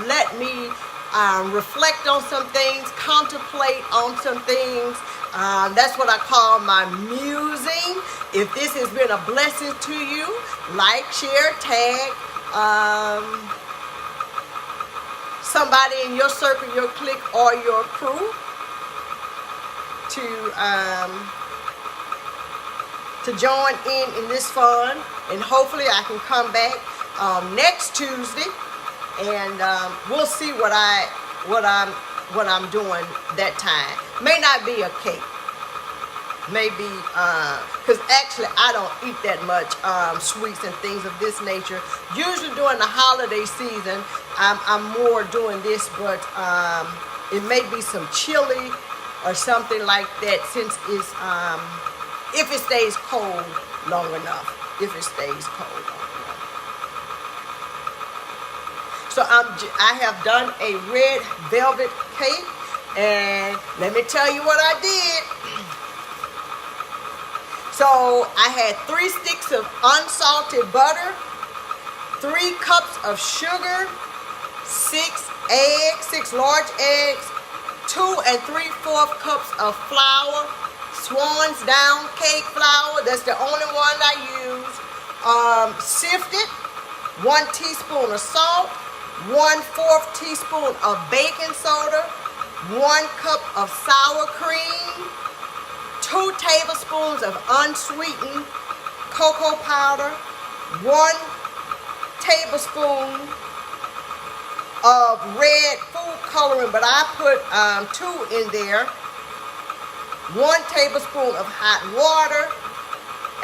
letting me reflect on some things, contemplate on some things. That's what I call my musing. If this has been a blessing to you, like, share, tag somebody in your circle, your clique, or your crew to join in this fun. And hopefully I can come back next Tuesday, and we'll see what I'm doing that time. May not be a cake. Maybe, because actually I don't eat that much sweets and things of this nature. Usually during the holiday season, I'm more doing this, but it may be some chili or something like that, since it's, if it stays cold long enough. If it stays cold long enough. So I have done a red velvet cake, and let me tell you what I did. So I had 3 sticks of unsalted butter, 3 cups of sugar, 6 large eggs, 2 3/4 cups of flour, Swan's Down cake flour. That's the only one I use. Sifted, 1 teaspoon of salt, 1/4 teaspoon of baking soda, 1 cup of sour cream, 2 tablespoons of unsweetened cocoa powder, 1 tablespoon of red food coloring, but I put 2 in there, 1 tablespoon of hot water,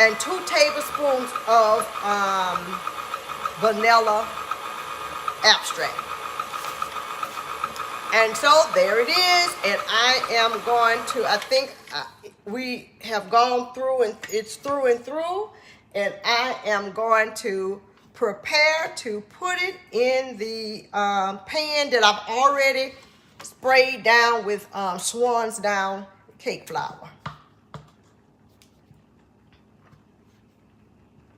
and 2 tablespoons of vanilla extract. And so there it is, and I am going to, I think we have gone through, and it's through and through, and I am going to prepare to put it in the pan that I've already sprayed down with Swan's Down cake flour.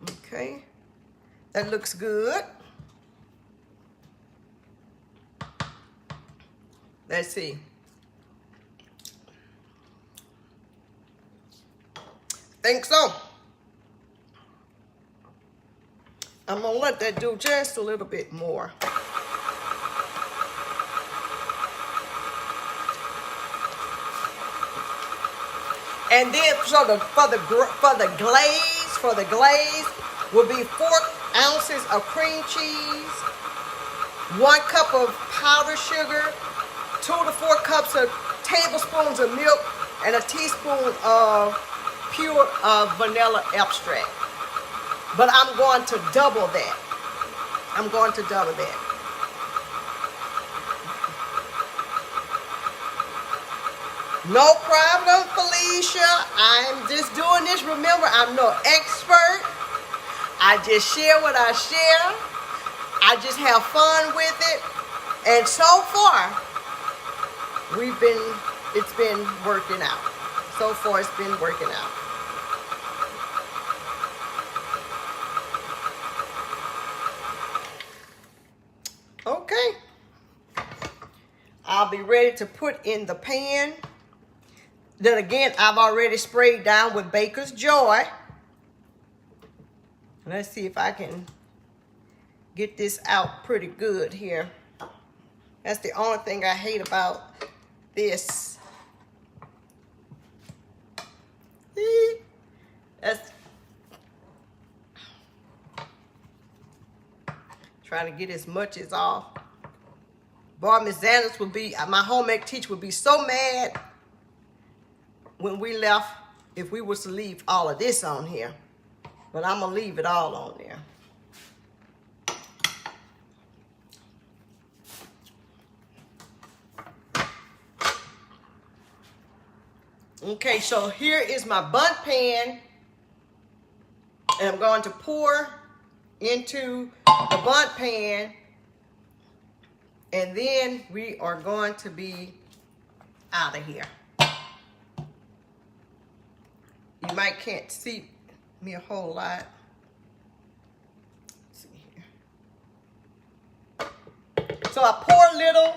Okay, that looks good. Let's see. Think so. I'm gonna let that do just a little bit more. And then for the glaze will be 4 ounces of cream cheese, 1 cup of powdered sugar, 2 to 4 cups of tablespoons of milk, and a teaspoon of pure vanilla extract. But I'm going to double that. I'm going to double that. No problem, Felicia. I'm just doing this. Remember, I'm no expert. I just share what I share. I just have fun with it. And so far, it's been working out. So far, it's been working out. Okay. I'll be ready to put in the pan. Then again, I've already sprayed down with Baker's Joy. Let's see if I can get this out pretty good here. That's the only thing I hate about this. That's trying to get as much as off. Boy, Miss Zanders would be, my home ec teacher would be so mad when we left if we was to leave all of this on here. But I'm going to leave it all on there. Okay, so here is my bundt pan. And I'm going to pour into the bundt pan. And then we are going to be out of here. You might can't see me a whole lot. Let's see here. So I pour a little.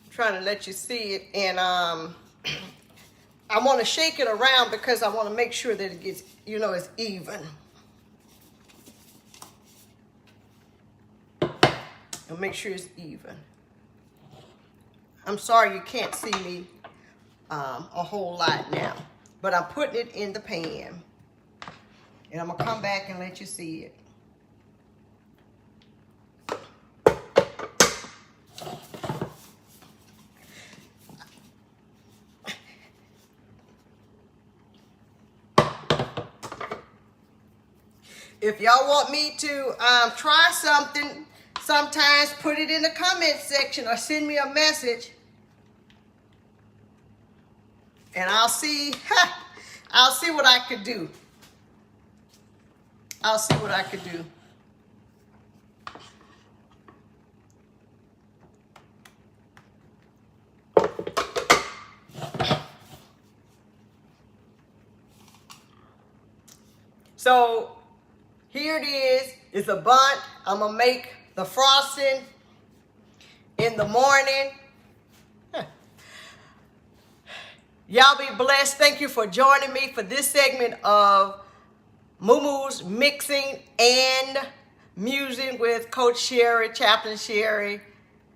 Trying to let you see it, and I want to shake it around because I want to make sure that it gets, you know, it's even. And make sure it's even. I'm sorry you can't see me a whole lot now, but I'm putting it in the pan, and I'm gonna come back and let you see it. If y'all want me to try something, sometimes put it in the comment section or send me a message. And I'll see what I could do. I'll see what I could do. So here it is. It's a bundt. I'm going to make the frosting in the morning. Y'all be blessed. Thank you for joining me for this segment of Moo-Moos Mixing and Musing with Coach Sherri, Chaplain Sherri,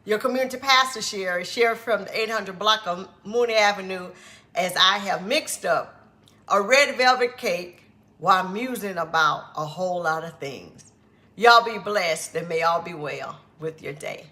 your community pastor Sherri from the 800 block of Mooney Avenue, as I have mixed up a red velvet cake while musing about a whole lot of things. Y'all be blessed and may all be well with your day.